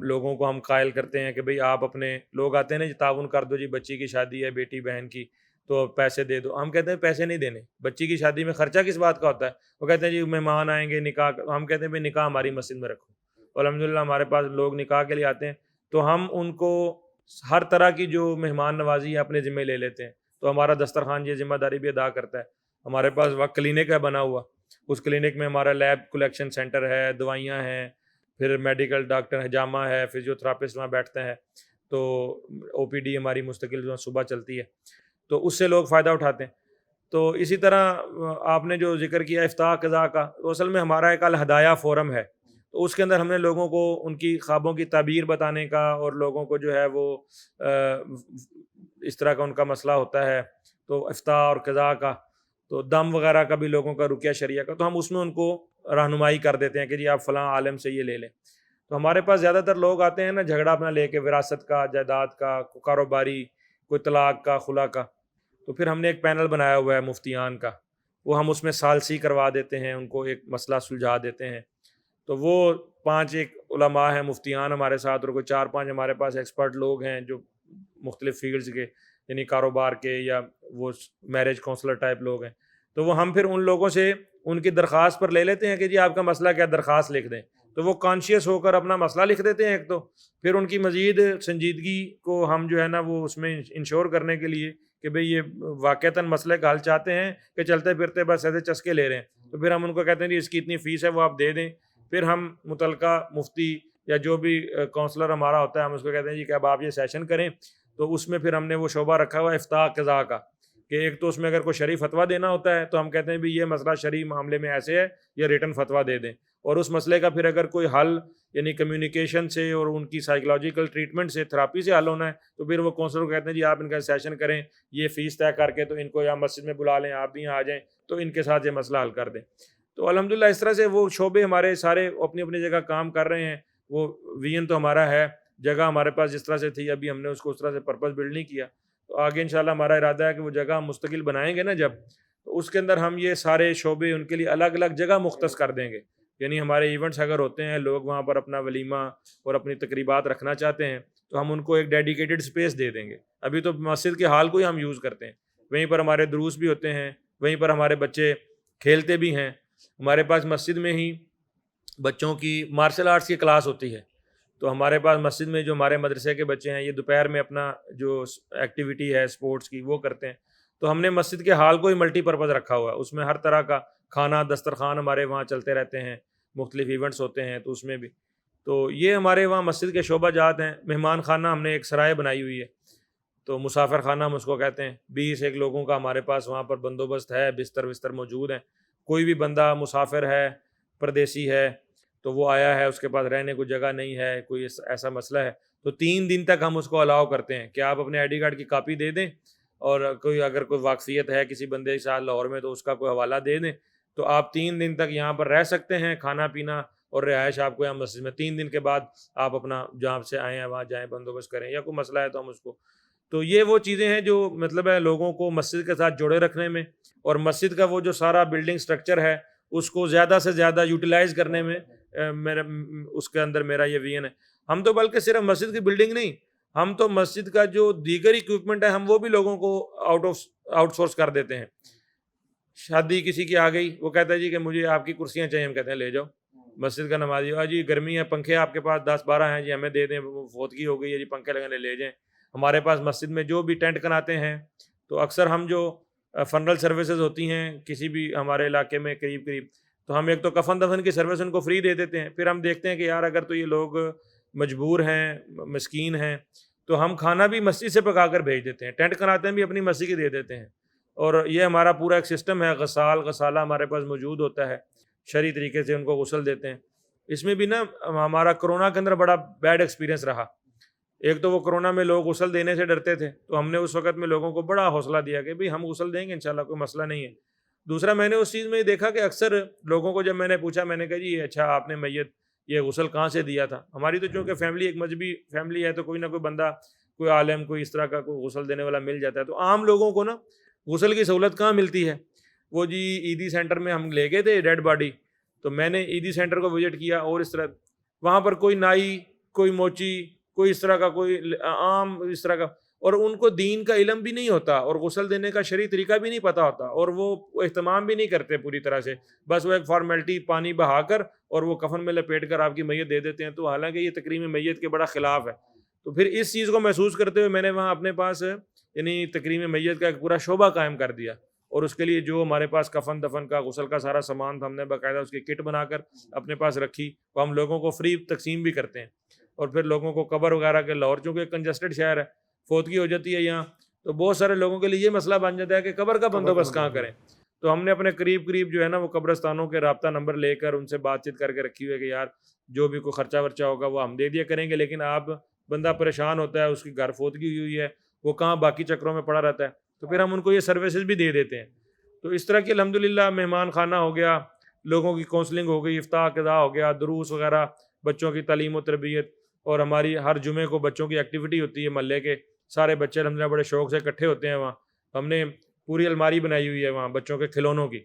B: لوگوں کو ہم قائل کرتے ہیں کہ بھئی آپ اپنے لوگ آتے ہیں نا جی تعاون کر دو, جی بچی کی شادی ہے, بیٹی بہن کی, تو پیسے دے دو. ہم کہتے ہیں پیسے نہیں دینے, بچی کی شادی میں خرچہ کس بات کا ہوتا ہے. وہ کہتے ہیں جی مہمان آئیں گے نکاح, ہم کہتے ہیں بھئی نکاح ہماری مسجد میں رکھو. الحمدللہ ہمارے پاس لوگ نکاح کے لیے آتے ہیں تو ہم ان کو ہر طرح کی جو مہمان نوازی ہے اپنے ذمہ لے لیتے ہیں. تو ہمارا دسترخوان یہ ذمہ داری بھی ادا کرتا ہے. ہمارے پاس وقت کلینک ہے بنا ہوا, اس کلینک میں ہمارا لیب کلیکشن سینٹر ہے, دوائیاں ہیں, پھر میڈیکل ڈاکٹر ہجامہ ہے, فزیو تھراپسٹ وہاں بیٹھتے ہیں. تو او پی ڈی ہماری مستقل جو صبح چلتی ہے, تو اس سے لوگ فائدہ اٹھاتے ہیں. تو اسی طرح آپ نے جو ذکر کیا افتاح قضاء کا, تو اصل میں ہمارا ایک الہدایہ فورم ہے. تو اس کے اندر ہم نے لوگوں کو ان کی خوابوں کی تعبیر بتانے کا, اور لوگوں کو جو ہے وہ اس طرح کا ان کا مسئلہ ہوتا ہے تو افتاح اور قضاء کا, تو دم وغیرہ کا بھی لوگوں کا, رقیہ شریعہ کا, تو ہم اس میں ان کو رہنمائی کر دیتے ہیں کہ جی آپ فلاں عالم سے یہ لے لیں. تو ہمارے پاس زیادہ تر لوگ آتے ہیں نا جھگڑا اپنا لے کے, وراثت کا, جائیداد کا, کاروباری, کوئی طلاق کا, خلا کا. تو پھر ہم نے ایک پینل بنایا ہوا ہے مفتیان کا, وہ ہم اس میں ثالثی کروا دیتے ہیں, ان کو ایک مسئلہ سلجھا دیتے ہیں. تو وہ 5 ایک علماء ہیں مفتیان ہمارے ساتھ, اور کوئی 4-5 ہمارے پاس ایکسپرٹ لوگ ہیں جو مختلف فیلڈز کے یعنی کاروبار کے یا وہ میرج کونسلر ٹائپ لوگ ہیں. تو وہ ہم پھر ان لوگوں سے ان کی درخواست پر لے لیتے ہیں کہ جی آپ کا مسئلہ کیا, درخواست لکھ دیں. تو وہ کانشیس ہو کر اپنا مسئلہ لکھ دیتے ہیں ایک, تو پھر ان کی مزید سنجیدگی کو ہم جو ہے نا وہ اس میں انشور کرنے کے لیے کہ بھئی یہ واقعتاً مسئلے کا حل چاہتے ہیں کہ چلتے پھرتے بس ایسے چسکے لے رہے ہیں, تو پھر ہم ان کو کہتے ہیں جی اس کی اتنی فیس ہے وہ آپ دے دیں. پھر ہم متعلقہ مفتی یا جو بھی کونسلر ہمارا ہوتا ہے ہم اس کو کہتے ہیں جی کہ اب آپ یہ سیشن کریں. تو اس میں پھر ہم نے وہ شعبہ رکھا ہوا ہے افتاح قضاء کا, کہ ایک تو اس میں اگر کوئی شرعی فتویٰ دینا ہوتا ہے تو ہم کہتے ہیں بھی یہ مسئلہ شرعی معاملے میں ایسے ہے, یہ ریٹن فتویٰ دے دیں. اور اس مسئلے کا پھر اگر کوئی حل یعنی کمیونیکیشن سے اور ان کی سائیکولوجیکل ٹریٹمنٹ سے, تھراپی سے حل ہونا ہے, تو پھر وہ کونسلر کو کہتے ہیں جی آپ ان کا سیشن کریں, یہ فیس طے کر کے, تو ان کو یا مسجد میں بلا لیں, آپ بھی یہاں آ جائیں, تو ان کے ساتھ یہ مسئلہ حل کر دیں. تو الحمدللہ اس طرح سے وہ شعبے ہمارے سارے اپنی اپنی جگہ کام کر رہے ہیں. وہ وین تو ہمارا ہے, جگہ ہمارے پاس جس طرح سے تھی ابھی ہم نے اس کو اس طرح سے پرپس بلڈ نہیں کیا. تو آگے انشاءاللہ ہمارا ارادہ ہے کہ وہ جگہ ہم مستقل بنائیں گے نا جب, تو اس کے اندر ہم یہ سارے شعبے ان کے لیے الگ الگ جگہ مختص کر دیں گے. یعنی ہمارے ایونٹس اگر ہوتے ہیں, لوگ وہاں پر اپنا ولیمہ اور اپنی تقریبات رکھنا چاہتے ہیں, تو ہم ان کو ایک ڈیڈیکیٹڈ اسپیس دے دیں گے. ابھی تو مسجد کے ہال کو ہی ہم یوز کرتے ہیں, وہیں پر ہمارے دروس بھی ہوتے ہیں, وہیں پر ہمارے بچے کھیلتے بھی ہیں. ہمارے پاس مسجد میں ہی بچوں کی مارشل آرٹس کی کلاس ہوتی ہے, تو ہمارے پاس مسجد میں جو ہمارے مدرسے کے بچے ہیں یہ دوپہر میں اپنا جو ایکٹیویٹی ہے اسپورٹس کی وہ کرتے ہیں. تو ہم نے مسجد کے ہال کو ہی ملٹی پرپز رکھا ہوا ہے, اس میں ہر طرح کا کھانا دسترخوان ہمارے وہاں چلتے رہتے ہیں, مختلف ایونٹس ہوتے ہیں تو اس میں بھی. تو یہ ہمارے وہاں مسجد کے شعبہ جات ہیں. مہمان خانہ ہم نے ایک سرائے بنائی ہوئی ہے, تو مسافر خانہ ہم اس کو کہتے ہیں. 20 لوگوں کا ہمارے پاس وہاں پر بندوبست ہے, بستر موجود ہیں. کوئی بھی بندہ مسافر ہے, پردیسی ہے, تو وہ آیا ہے, اس کے پاس رہنے کو جگہ نہیں ہے, کوئی ایسا مسئلہ ہے, تو 3 دن تک ہم اس کو الاؤ کرتے ہیں کہ آپ اپنے ID کارڈ کی کاپی دے دیں, اور اگر کوئی واقفیت ہے کسی بندے کے ساتھ لاہور میں تو اس کا کوئی حوالہ دے دیں, تو آپ 3 دن تک یہاں پر رہ سکتے ہیں. کھانا پینا اور رہائش آپ کو یہاں مسجد میں. 3 دن کے بعد آپ اپنا جہاں سے آئے ہیں وہاں جائیں, بندوبست کریں, یا کوئی مسئلہ ہے تو ہم اس کو. تو یہ وہ چیزیں ہیں جو مطلب ہے لوگوں کو مسجد کے ساتھ جوڑے رکھنے میں, اور مسجد کا وہ جو سارا بلڈنگ سٹرکچر ہے اس کو زیادہ سے زیادہ یوٹیلائز کرنے میں میرا اس کے اندر میرا یہ ویژن ہے. ہم تو بلکہ صرف مسجد کی بلڈنگ نہیں, ہم تو مسجد کا جو دیگر اکوپمنٹ ہے ہم وہ بھی لوگوں کو آؤٹ سورس کر دیتے ہیں. شادی کسی کی آ گئی, وہ کہتا ہے جی کہ مجھے آپ کی کرسیاں چاہیے, ہم کہتے ہیں لے جاؤ. مسجد کا نمازی جی گرمی ہے, پنکھے آپ کے پاس 10-12 ہیں جی ہمیں دے دیں, فوتگی ہو گئی ہے جی پنکھے لگانے لے جائیں. ہمارے پاس مسجد میں جو بھی ٹینٹ کناتے ہیں, تو اکثر ہم جو فنرل سروسز ہوتی ہیں کسی بھی ہمارے علاقے میں قریب, تو ہم ایک تو کفن دفن کی سروس ان کو فری دے دیتے ہیں. پھر ہم دیکھتے ہیں کہ یار اگر تو یہ لوگ مجبور ہیں, مسکین ہیں, تو ہم کھانا بھی مسجد سے پکا کر بھیج دیتے ہیں. ٹینٹ کناتے ہیں بھی اپنی مسجد کی دے دیتے ہیں. اور یہ ہمارا پورا ایک سسٹم ہے. غسالہ ہمارے پاس موجود ہوتا ہے, شرعی طریقے سے ان کو غسل دیتے ہیں. اس میں بھی نا ہمارا کرونا کے اندر بڑا بیڈ ایکسپیرینس رہا. ایک تو وہ کرونا میں لوگ غسل دینے سے ڈرتے تھے, تو ہم نے اس وقت میں لوگوں کو بڑا حوصلہ دیا کہ بھئی ہم غسل دیں گے انشاءاللہ, کوئی مسئلہ نہیں ہے. دوسرا میں نے اس چیز میں دیکھا کہ اکثر لوگوں کو جب میں نے پوچھا, میں نے کہا جی اچھا آپ نے میت یہ غسل کہاں سے دیا تھا. ہماری تو چونکہ فیملی ایک مذہبی فیملی ہے, تو کوئی نہ کوئی بندہ, کوئی عالم, کوئی اس طرح کا کوئی غسل دینے والا مل جاتا ہے. تو عام لوگوں کو نا غسل کی سہولت کہاں ملتی ہے. وہ جی عیدی سینٹر میں ہم لے گئے تھے ڈیڈ باڈی, تو میں نے عیدی سینٹر کو وزٹ کیا, اور اس طرح وہاں پر کوئی نائی, کوئی موچی, کوئی اس طرح کا, کوئی عام اس طرح کا, اور ان کو دین کا علم بھی نہیں ہوتا, اور غسل دینے کا شرعی طریقہ بھی نہیں پتہ ہوتا, اور وہ اہتمام بھی نہیں کرتے پوری طرح سے. بس وہ ایک فارمیلٹی پانی بہا کر اور وہ کفن میں لپیٹ کر آپ کی میت دے دیتے ہیں. تو حالانکہ یہ تکریم میت کے بڑا خلاف ہے. تو پھر اس چیز کو محسوس کرتے ہوئے میں نے وہاں اپنے پاس یعنی تکریم میت کا ایک پورا شعبہ قائم کر دیا, اور اس کے لیے جو ہمارے پاس کفن دفن کا غسل کا سارا سامان تھا, ہم نے باقاعدہ اس کی کٹ بنا کر اپنے پاس رکھی. وہ ہم لوگوں کو فری تقسیم بھی کرتے ہیں. اور پھر لوگوں کو قبر وغیرہ کے, لاہور چونکہ ایک کنجسٹڈ شہر ہے, فوتگی ہو جاتی ہے یہاں, تو بہت سارے لوگوں کے لیے یہ مسئلہ بن جاتا ہے کہ قبر کا بندوبست کہاں کریں. تو ہم نے اپنے قریب جو ہے نا وہ قبرستانوں کے رابطہ نمبر لے کر ان سے بات چیت کر کے رکھی ہوئی ہے کہ یار جو بھی کوئی خرچہ ورچہ ہوگا وہ ہم دے دیا کریں گے, لیکن آپ بندہ پریشان ہوتا ہے, اس کی گھر فوتگی ہوئی ہے, وہ کہاں باقی چکروں میں پڑا رہتا ہے, تو پھر ہم ان کو یہ سروسز بھی دے دیتے ہیں. تو اس طرح کی الحمدللہ مہمان خانہ ہو گیا, لوگوں کی کونسلنگ ہو گئی, افتاح قضا ہو گیا, دروس وغیرہ, بچوں کی تعلیم و تربیت, اور ہماری ہر جمعے کو بچوں کی ایکٹیویٹی ہوتی ہے. محلے کے سارے بچے الحمدللہ بڑے شوق سے اکٹھے ہوتے ہیں وہاں. ہم نے پوری الماری بنائی ہوئی ہے وہاں بچوں کے کھلونوں کی,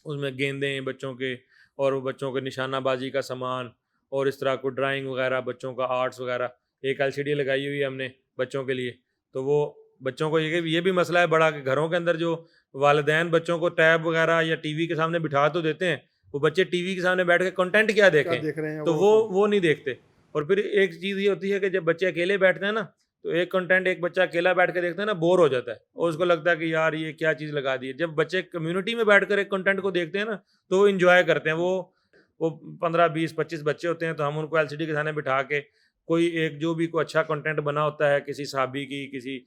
B: اس میں گیندیں بچوں کے, اور وہ بچوں کے نشانہ بازی کا سامان, اور اس طرح کو ڈرائنگ وغیرہ, بچوں کا آرٹس وغیرہ. ایک LCD لگائی ہوئی ہے ہم نے بچوں کے لیے. تو وہ بچوں کو یہ بھی مسئلہ ہے بڑا کہ گھروں کے اندر جو والدین بچوں کو ٹیب وغیرہ یا ٹی وی کے سامنے بٹھا تو دیتے ہیں, وہ بچے ٹی وی کے سامنے بیٹھ کے کنٹینٹ کیا دیکھیں, تو وہ نہیں دیکھتے. اور پھر ایک چیز یہ ہوتی ہے کہ جب بچے اکیلے بیٹھتے ہیں نا, تو ایک کنٹینٹ ایک بچہ اکیلا بیٹھ کے دیکھتا ہے نا, بور ہو جاتا ہے, اور اس کو لگتا ہے کہ یار یہ کیا چیز لگا دی ہے. جب بچے کمیونٹی میں بیٹھ کر ایک کنٹینٹ کو دیکھتے ہیں نا, تو وہ انجوائے کرتے ہیں. وہ 15-20-25 بچے ہوتے ہیں, تو ہم ان کو LCD کے سامنے بٹھا کے کوئی ایک جو بھی کوئی اچھا کنٹینٹ بنا ہوتا ہے, کسی صحابی کی, کسی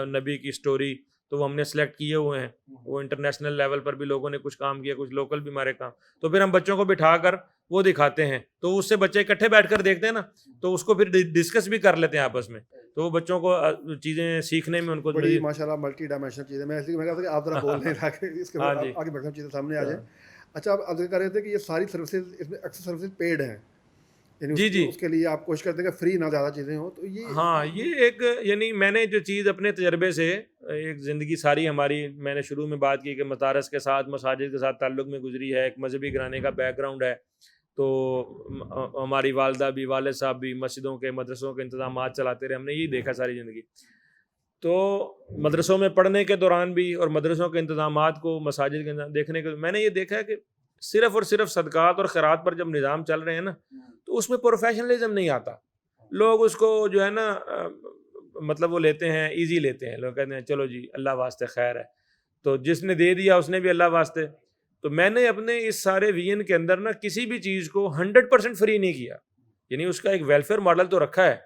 B: نبی کی سٹوری, تو وہ ہم نے سلیکٹ کیے ہوئے ہیں. وہ انٹرنیشنل لیول پر بھی لوگوں نے کچھ کام کیا, کچھ لوکل بھی ہمارے کام. تو پھر ہم بچوں کو بٹھا کر وہ دکھاتے ہیں, تو اس سے بچے اکٹھے بیٹھ کر دیکھتے ہیں نا, تو اس کو پھر ڈسکس بھی کر لیتے ہیں آپس میں. تو وہ بچوں کو چیزیں سیکھنے میں ان کو
A: بڑی ماشاءاللہ ملٹی ڈائمینشنل چیزیں. میں اس لیے کہا تھا کہ آپ ذرا بول رہے تھے اس کے بعد آگے بڑھنا چیزیں سامنے آ جائیں. اچھا, آپ کہہ رہے تھے کہ یہ ساری سروسز اس میں اکثر سروسز پیڈ ہیں, یعنی اس کے لیے آپ کوشش کرتے ہیں کہ فری نہ زیادہ چیزیں ہوں. تو
B: یہ ایک یعنی میں نے جو چیز اپنے تجربے سے ایک زندگی ساری ہماری, میں نے شروع میں بات کی کہ مدارس کے ساتھ مساجد کے ساتھ تعلق میں گزری ہے, ایک مذہبی گھرانے کا بیک گراؤنڈ ہے. تو ہماری والدہ بھی, والد صاحب بھی مسجدوں کے, مدرسوں کے انتظامات چلاتے رہے. ہم نے یہی دیکھا ساری زندگی. تو مدرسوں میں پڑھنے کے دوران بھی اور مدرسوں کے انتظامات کو, مساجد کے دیکھنے کے, میں نے یہ دیکھا ہے کہ صرف اور صرف صدقات اور خیرات پر جب نظام چل رہے ہیں نا, تو اس میں پروفیشنلزم نہیں آتا. لوگ اس کو جو ہے نا مطلب وہ لیتے ہیں، ایزی لیتے ہیں، لوگ کہتے ہیں چلو جی اللہ واسطے خیر ہے، تو جس نے دے دیا اس نے بھی اللہ واسطے. تو میں نے اپنے اس سارے وی این کے اندر نا کسی بھی چیز کو 100% فری نہیں کیا، یعنی اس کا ایک ویلفیئر ماڈل تو رکھا ہے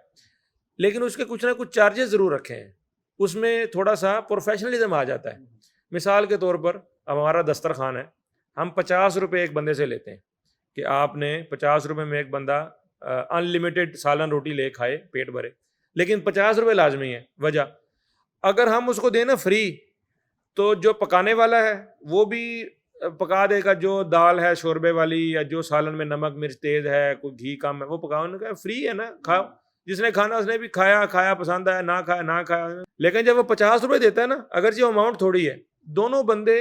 B: لیکن اس کے کچھ نہ کچھ چارجز ضرور رکھے ہیں. اس میں تھوڑا سا پروفیشنلزم آ جاتا ہے. مثال کے طور پر ہمارا دسترخوان ہے، ہم 50 روپے ایک بندے سے لیتے ہیں کہ آپ نے 50 روپے میں ایک بندہ ان لمیٹیڈ سالن روٹی لے کھائے پیٹ بھرے، لیکن 50 روپے لازمی ہے. وجہ اگر ہم اس کو دیں نا فری تو جو پکانے والا ہے وہ بھی پکا دے گا، جو دال ہے شوربے والی یا جو سالن میں نمک مرچ تیز ہے، کوئی گھی کم ہے، وہ پکاؤ، نے کہا فری ہے نا، کھاؤ. جس نے کھانا اس نے بھی کھایا پسند آیا، نہ کھایا نہ کھایا. لیکن جب وہ 50 روپے دیتا ہے نا، اگرچہ وہ اماؤنٹ تھوڑی ہے، دونوں بندے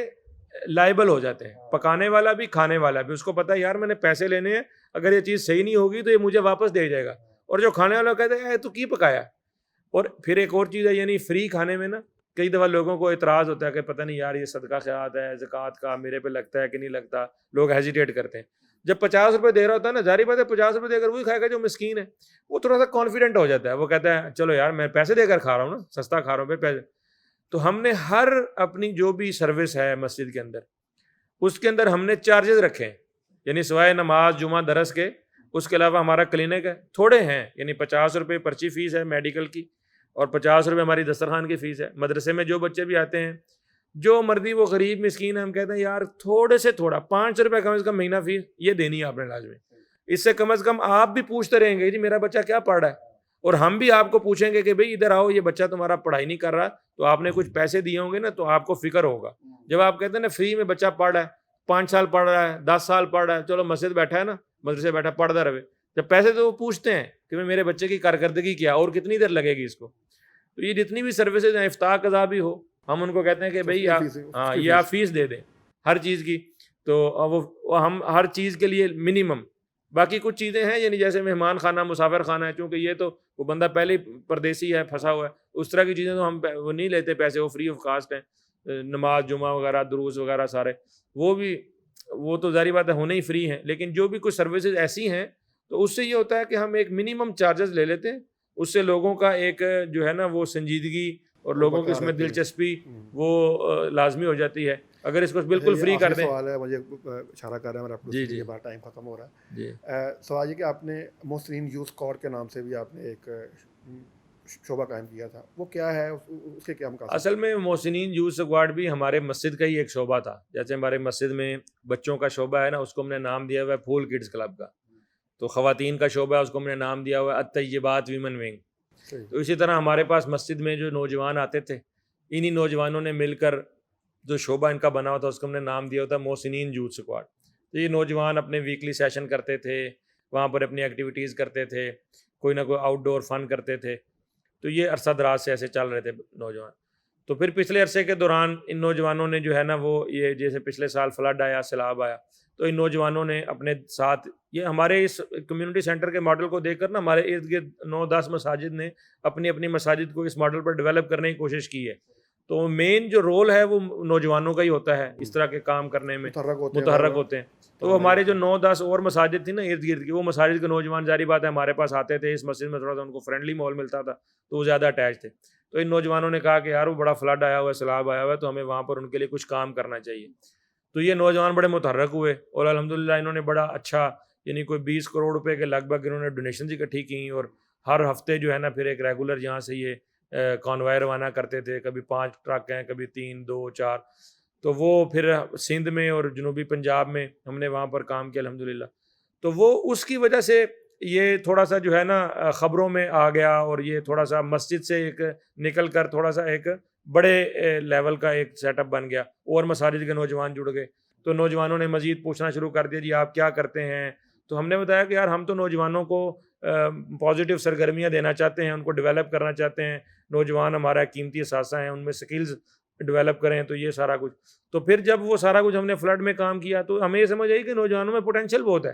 B: لائبل ہو جاتے ہیں، پکانے والا بھی کھانے والا بھی. اس کو پتا ہے یار میں نے پیسے لینے ہیں، اگر یہ چیز صحیح نہیں ہوگی تو یہ مجھے واپس دے جائے گا. اور جو کھانے والا کہتے ہیں تو کی پکایا. اور پھر ایک اور چیز ہے، یعنی فری کھانے میں نا کئی دفعہ لوگوں کو اعتراض ہوتا ہے کہ پتہ نہیں یار یہ صدقہ خیرات ہے زکوٰۃ کا میرے پہ لگتا ہے کہ نہیں لگتا، لوگ ہیزیٹیٹ کرتے ہیں. جب 50 روپے دے رہا ہوتا ہے نا، ظاہر بات ہے 50 روپے دے کر وہی کھائے گا جو مسکین ہے، وہ تھوڑا سا کانفیڈنٹ ہو جاتا ہے، وہ کہتا ہے چلو یار میں پیسے دے کر کھا رہا ہوں نا، سستا کھا رہا ہوں پیسے. تو ہم نے ہر اپنی جو بھی سروس ہے مسجد کے اندر، اس کے اندر ہم نے چارجز رکھے ہیں، یعنی سوائے نماز جمعہ درس کے، اس کے علاوہ ہمارا کلینک ہے، تھوڑے ہیں، یعنی 50 روپے پرچی فیس ہے میڈیکل کی، اور 50 روپے ہماری دسترخوان کی فیس ہے. مدرسے میں جو بچے بھی آتے ہیں، جو مردی وہ غریب مسکین ہے، ہم کہتے ہیں یار تھوڑے سے تھوڑا 5 روپے کم از کم مہینہ فیس یہ دینی ہے آپ نے لازمی. اس سے کم از کم آپ بھی پوچھتے رہیں گے جی میرا بچہ کیا پڑھ رہا ہے، اور ہم بھی آپ کو پوچھیں گے کہ بھئی ادھر آؤ یہ بچہ تمہارا پڑھائی نہیں کر رہا، تو آپ نے کچھ پیسے دیے ہوں گے نا تو آپ کو فکر ہوگا. جب آپ کہتے ہیں نا فری میں بچہ پڑھ رہا ہے، 5 سال پڑھ رہا ہے، 10 سال پڑھ رہا ہے، چلو مسجد بیٹھا ہے نا، مدرسے بیٹھا پڑھتا رہے، جب پیسے تو وہ پوچھتے ہیں کہ میرے بچے کی کارکردگی کیا اور کتنی دیر لگے گی اس کو. تو یہ جتنی بھی سروسز ہیں، افطار قضا بھی ہو، ہم ان کو کہتے ہیں کہ بھئی ہاں یہ آپ فیس دے دیں ہر چیز کی. تو وہ ہم ہر چیز کے لیے منیمم. باقی کچھ چیزیں ہیں یعنی جیسے مہمان خانہ مسافر خانہ ہے، چونکہ یہ تو وہ بندہ پہلے ہی پردیسی ہے پھنسا ہوا ہے، اس طرح کی چیزیں تو ہم وہ نہیں لیتے پیسے، وہ فری آف کاسٹ ہیں. نماز جمعہ وغیرہ دروس وغیرہ سارے وہ تو ظاہر بات ہے ہونے ہی فری ہیں. لیکن جو بھی کچھ سروسز ایسی ہیں تو اس سے یہ ہوتا ہے کہ ہم ایک منیمم چارجز لے لیتے ہیں، اس سے لوگوں کا ایک جو ہے نا وہ سنجیدگی اور لوگوں کی اس میں دلچسپی وہ لازمی ہو جاتی ہے. اگر اس کو بالکل فری کر دیں.
A: سوال ہے مجھے اشارہ کر رہے ہیں اور
B: جی جی
A: بار ٹائم ختم ہو رہا ہے.
B: جی
A: سوال یہ کہ آپ نے محسنین یوتھ اسکواڈ کے نام سے بھی آپ نے ایک شعبہ قائم کیا تھا، وہ کیا ہے، اس کے کیا مقاصد؟
B: اصل میں محسنین یوتھ اسکواڈ بھی ہمارے مسجد کا ہی ایک شعبہ تھا. جیسے ہمارے مسجد میں بچوں کا شعبہ ہے نا، اس کو ہم نے نام دیا ہوا ہے پھول کڈز کلب کا. تو خواتین کا شعبہ ہے اس کو ہم نے نام دیا ہوا ہے الطیبات ویمن ونگ. تو اسی طرح ہمارے پاس مسجد میں جو نوجوان آتے تھے، انہی نوجوانوں نے مل کر جو شعبہ ان کا بنا ہوا تھا اس کو ہم نے نام دیا ہوتا محسنین یوتھ اسکواڈ. تو یہ نوجوان اپنے ویکلی سیشن کرتے تھے، وہاں پر اپنی ایکٹیویٹیز کرتے تھے، کوئی نہ کوئی آؤٹ ڈور فن کرتے تھے. تو یہ عرصہ دراز سے ایسے چل رہے تھے نوجوان. تو پھر پچھلے عرصے کے دوران ان نوجوانوں نے جو ہے نا وہ یہ جیسے پچھلے سال فلڈ آیا، سیلاب آیا، تو ان نوجوانوں نے اپنے ساتھ یہ ہمارے اس کمیونٹی سینٹر کے ماڈل کو دیکھ کر نا ہمارے ارد گرد 9-10 مساجد نے اپنی اپنی مساجد کو اس ماڈل پر ڈیولپ کرنے کی کوشش کی ہے. تو مین جو رول ہے وہ نوجوانوں کا ہی ہوتا ہے اس طرح کے کام کرنے میں، متحرک ہوتے ہیں. تو ہمارے جو 9-10 اور مساجد تھی نا ارد گرد کی، وہ مساجد کے نوجوان ظاہری بات ہے ہمارے پاس آتے تھے. اس مسجد میں تھوڑا سا ان کو فرینڈلی ماحول ملتا تھا تو وہ زیادہ اٹیچ تھے. تو ان نوجوانوں نے کہا کہ یار وہ بڑا فلڈ آیا ہوا ہے، سیلاب آیا ہوا ہے، تو ہمیں وہاں پر ان کے لیے کچھ کام کرنا چاہیے. تو یہ نوجوان بڑے متحرک ہوئے اور الحمدللہ انہوں نے بڑا اچھا یعنی کوئی 20 کروڑ روپے کے لگ بھگ انہوں نے ڈونیشنز اکٹھی کی. اور ہر ہفتے جو ہے نا پھر ایک ریگولر یہاں سے یہ کانوائے روانہ کرتے تھے، کبھی 5 ٹرک ہیں، کبھی 3 2 4. تو وہ پھر سندھ میں اور جنوبی پنجاب میں ہم نے وہاں پر کام کیا الحمدللہ. تو وہ اس کی وجہ سے یہ تھوڑا سا جو ہے نا خبروں میں آ گیا، اور یہ تھوڑا سا مسجد سے ایک نکل کر تھوڑا سا ایک بڑے لیول کا ایک سیٹ اپ بن گیا، اور مساجد کے نوجوان جڑ گئے. تو نوجوانوں نے مزید پوچھنا شروع کر دیا جی آپ کیا کرتے ہیں. تو ہم نے بتایا کہ یار ہم تو نوجوانوں کو پازیٹیو سرگرمیاں دینا چاہتے ہیں، ان کو ڈیولپ کرنا چاہتے ہیں. نوجوان ہمارا قیمتی اثاثہ ہیں، ان میں سکلز ڈیولپ کریں. تو یہ سارا کچھ تو پھر جب وہ سارا کچھ ہم نے فلڈ میں کام کیا تو ہمیں یہ سمجھ آئی کہ نوجوانوں میں پوٹینشیل بہت ہے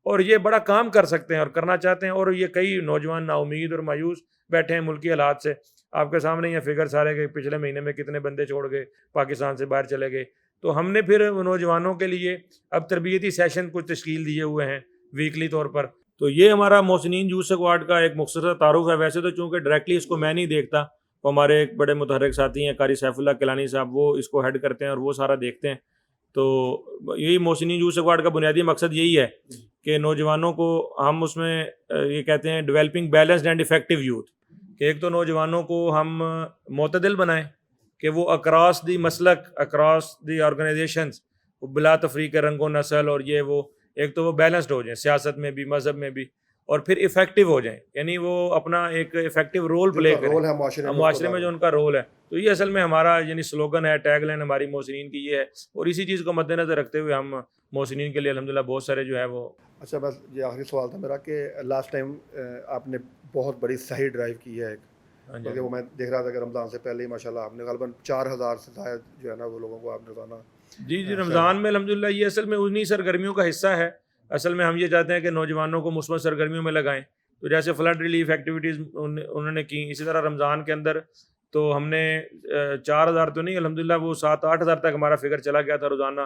B: اور یہ بڑا کام کر سکتے ہیں اور کرنا چاہتے ہیں. اور یہ کئی نوجوان نا امید اور مایوس بیٹھے ہیں ملکی حالات سے. آپ کے سامنے یہ فگر سارے کہ پچھلے مہینے میں کتنے بندے چھوڑ گئے، پاکستان سے باہر چلے گئے. تو ہم نے پھر نوجوانوں کے لیے اب تربیتی سیشن کچھ تشکیل دیے ہوئے ہیں ویکلی طور پر. تو یہ ہمارا محسنین یوتھ اسکواڈ کا ایک مختصر تعارف ہے. ویسے تو چونکہ ڈائریکٹلی اس کو میں نہیں دیکھتا، وہ ہمارے ایک بڑے متحرک ساتھی ہیں قاری سیف اللہ کیلانی صاحب، وہ اس کو ہیڈ کرتے ہیں اور وہ سارا دیکھتے ہیں. تو یہی محسنین یوتھ اسکواڈ کا بنیادی مقصد یہی ہے کہ نوجوانوں کو ہم اس میں یہ کہتے ہیں developing balanced and effective youth, کہ ایک تو نوجوانوں کو ہم معتدل بنائیں کہ وہ اکراس دی مسلک، اکراس دی آرگنائزیشنز، بلا تفریق رنگ و نسل اور یہ وہ، ایک تو وہ بیلنسڈ ہو جائیں سیاست میں بھی، مذہب میں بھی، اور پھر افیکٹو ہو جائیں، یعنی وہ اپنا ایک افیکٹو رول پلے کریں
A: رول ہے
B: معاشرے میں جو ان کا رول ہے. تو یہ اصل میں ہمارا یعنی سلوگن ہے، ٹیگ لائن ہماری محسنین کی یہ ہے، اور اسی چیز کو مد نظر رکھتے ہوئے ہم محسنین کے لیے الحمدللہ بہت سارے جو ہے وہ.
A: اچھا بس یہ آخری سوال تھا میرا کہ لاسٹ ٹائم آپ نے بہت بڑی صحیح ڈرائیو کی ہے ایک، کیونکہ وہ میں دیکھ رہا تھا کہ رمضان سے پہلے ہی ماشاءاللہ آپ نے غالباً 4000 سے زائد جو ہے نا وہ لوگوں کو آپ نے روزانہ.
B: جی رمضان میں الحمدللہ یہ اصل میں انہی سرگرمیوں کا حصہ ہے. اصل میں ہم یہ چاہتے ہیں کہ نوجوانوں کو مثبت سرگرمیوں میں لگائیں. تو جیسے فلڈ ریلیف ایکٹیویٹیز انہوں نے کی، اسی طرح رمضان کے اندر تو ہم نے 4000 تو نہیں، الحمدللہ وہ 7-8 ہزار تک ہمارا فگر چلا گیا تھا روزانہ.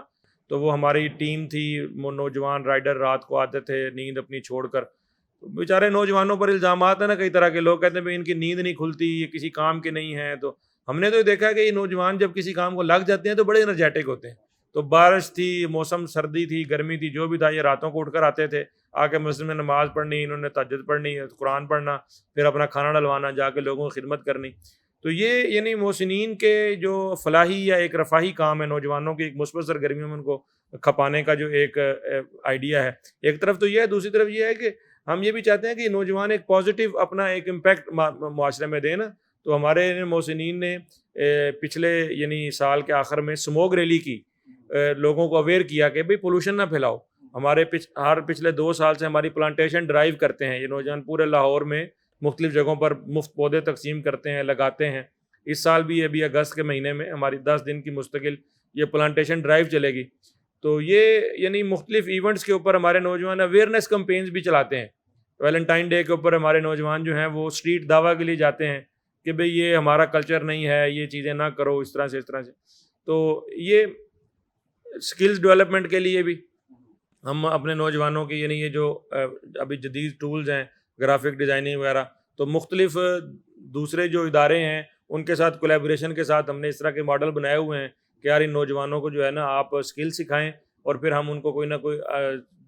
B: تو وہ ہماری ٹیم تھی، نوجوان رائڈر رات کو آتے تھے نیند اپنی چھوڑ کر. بیچارے نوجوانوں پر الزامات ہیں نا کئی طرح کے، لوگ کہتے ہیں بھائی ان کی نیند نہیں کھلتی، یہ کسی کام کے نہیں ہیں. تو ہم نے تو یہ دیکھا کہ یہ نوجوان جب کسی کام کو لگ جاتے ہیں تو بڑے انرجیٹک ہوتے ہیں. تو بارش تھی، موسم سردی تھی، گرمی تھی، جو بھی تھا، یہ راتوں کو اٹھ کر آتے تھے، آ کے مسجد میں نماز پڑھنی، انہوں نے تہجد پڑھنی، قرآن پڑھنا، پھر اپنا کھانا ڈلوانا، جا کے لوگوں کی خدمت کرنی. تو یہ یعنی محسنین کے جو فلاحی یا ایک رفاہی کام ہے، نوجوانوں کی ایک مثبت سرگرمیوں میں ان کو کھپانے کا جو ایک آئیڈیا ہے. ایک طرف تو یہ ہے، دوسری طرف یہ ہے کہ ہم یہ بھی چاہتے ہیں کہ نوجوان ایک پازیٹیو اپنا ایک امپیکٹ معاشرے میں دیں نا. تو ہمارے محسنین نے پچھلے یعنی سال کے آخر میں سموگ ریلی کی، لوگوں کو اویئر کیا کہ بھئی پولوشن نہ پھیلاؤ. ہمارے پچھلے 2 سال سے ہماری پلانٹیشن ڈرائیو کرتے ہیں یہ نوجوان، پورے لاہور میں مختلف جگہوں پر مفت پودے تقسیم کرتے ہیں، لگاتے ہیں. اس سال بھی ابھی اگست کے مہینے میں ہماری 10 دن کی مستقل یہ پلانٹیشن ڈرائیو چلے گی. تو یہ یعنی مختلف ایونٹس کے اوپر ہمارے نوجوان اویئرنیس کمپینز بھی چلاتے ہیں. ویلنٹائن ڈے کے اوپر ہمارے نوجوان جو ہیں وہ اسٹریٹ دعویٰ کے لیے جاتے ہیں کہ بھئی یہ ہمارا کلچر نہیں ہے، یہ چیزیں نہ کرو، اس طرح سے. تو یہ سکلز ڈیولپمنٹ کے لیے بھی ہم اپنے نوجوانوں کی یعنی یہ جو ابھی جدید ٹولز ہیں، گرافک ڈیزائننگ وغیرہ، تو مختلف دوسرے جو ادارے ہیں ان کے ساتھ کولیبریشن کے ساتھ ہم نے اس طرح کے ماڈل بنائے ہوئے ہیں کہ یار ان نوجوانوں کو جو ہے نا آپ اسکل سکھائیں، اور پھر ہم ان کو کوئی نہ کوئی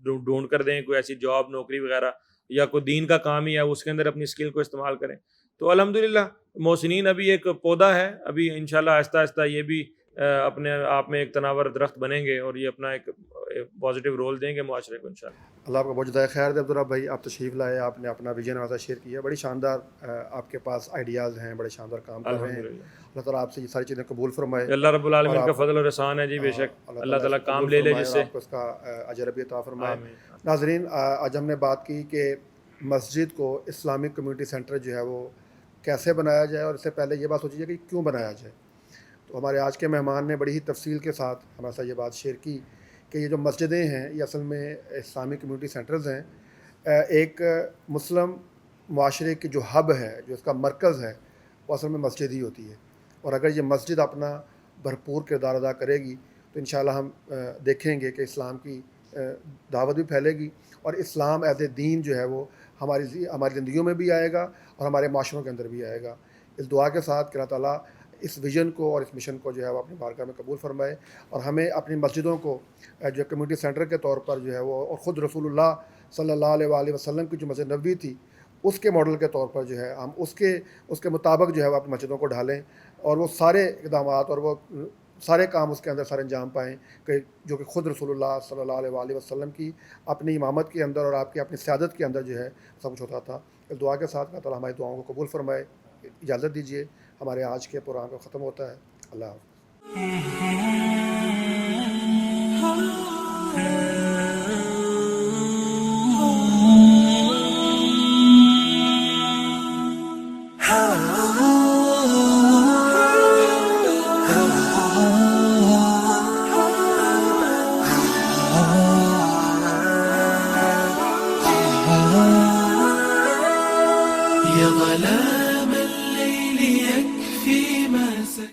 B: ڈھونڈ کر دیں، کوئی ایسی جاب نوکری وغیرہ، یا کوئی دین کا کام ہی ہے اس کے اندر اپنی اسکل کو استعمال کریں. تو الحمدللہ محسنین ابھی ایک پودا ہے، ابھی انشاءاللہ آہستہ آہستہ یہ بھی اپنے آپ میں ایک تناور درخت بنیں گے اور یہ اپنا ایک پازیٹیو رول دیں گے معاشرے کو انشاءاللہ.
A: اللہ آپ کا بہت جزائے خیر دے عبدالرب بھائی، آپ تشریف لائے، آپ نے اپنا ویژن ہمارے ساتھ شیئر کیا. بڑی شاندار آپ کے پاس آئیڈیاز ہیں، بڑے شاندار کام کر رہے ہیں. اللہ تعالیٰ آپ سے یہ ساری چیزیں قبول فرمائے.
B: اللہ رب العالمین کا فضل اور احسان ہے جی، بے شک اللہ تعالیٰ کام لے لے جس سے،
A: آپ کو اس کا اجر بھی عطا فرمائے. ناظرین، آج ہم نے بات کی کہ مسجد کو اسلامک کمیونٹی سینٹر جو ہے وہ کیسے بنایا جائے، اور اس سے پہلے یہ بات سوچیے کہ کیوں بنایا جائے. تو ہمارے آج کے مہمان نے بڑی ہی تفصیل کے ساتھ ہمارے ساتھ یہ بات شیئر کی کہ یہ جو مسجدیں ہیں یہ اصل میں اسلامک کمیونٹی سینٹرز ہیں. ایک مسلم معاشرے کی جو ہب ہے، جو اس کا مرکز ہے، وہ اصل میں مسجد ہی ہوتی ہے. اور اگر یہ مسجد اپنا بھرپور کردار ادا کرے گی تو انشاءاللہ ہم دیکھیں گے کہ اسلام کی دعوت بھی پھیلے گی، اور اسلام ایز اے دین جو ہے وہ ہماری زندگیوں میں بھی آئے گا اور ہمارے معاشروں کے اندر بھی آئے گا. اس دعا کے ساتھ کہ اللہ تعالیٰ اس ویژن کو اور اس مشن کو جو ہے وہ اپنی بارگاہ میں قبول فرمائے، اور ہمیں اپنی مسجدوں کو جو کمیونٹی سینٹر کے طور پر جو ہے وہ، اور خود رسول اللہ صلی اللہ علیہ وآلہ وسلم کی جو مسجد نبوی تھی اس کے ماڈل کے طور پر جو ہے ہم اس کے مطابق جو ہے وہ اپنی مسجدوں کو ڈھالیں، اور وہ سارے اقدامات اور وہ سارے کام اس کے اندر سارے انجام پائیں کہ جو کہ خود رسول اللہ صلی اللہ علیہ وآلہ وسلم کی اپنی امامت کے اندر اور آپ کی اپنی سیادت کے اندر جو ہے سب کچھ ہوتا تھا. اس دعا کے ساتھ اللہ تعالیٰ ہماری دعاؤں کو قبول فرمائے. اجازت دیجیے، ہمارے آج کے پروگرام کا ختم ہوتا ہے. اللہ حافظ.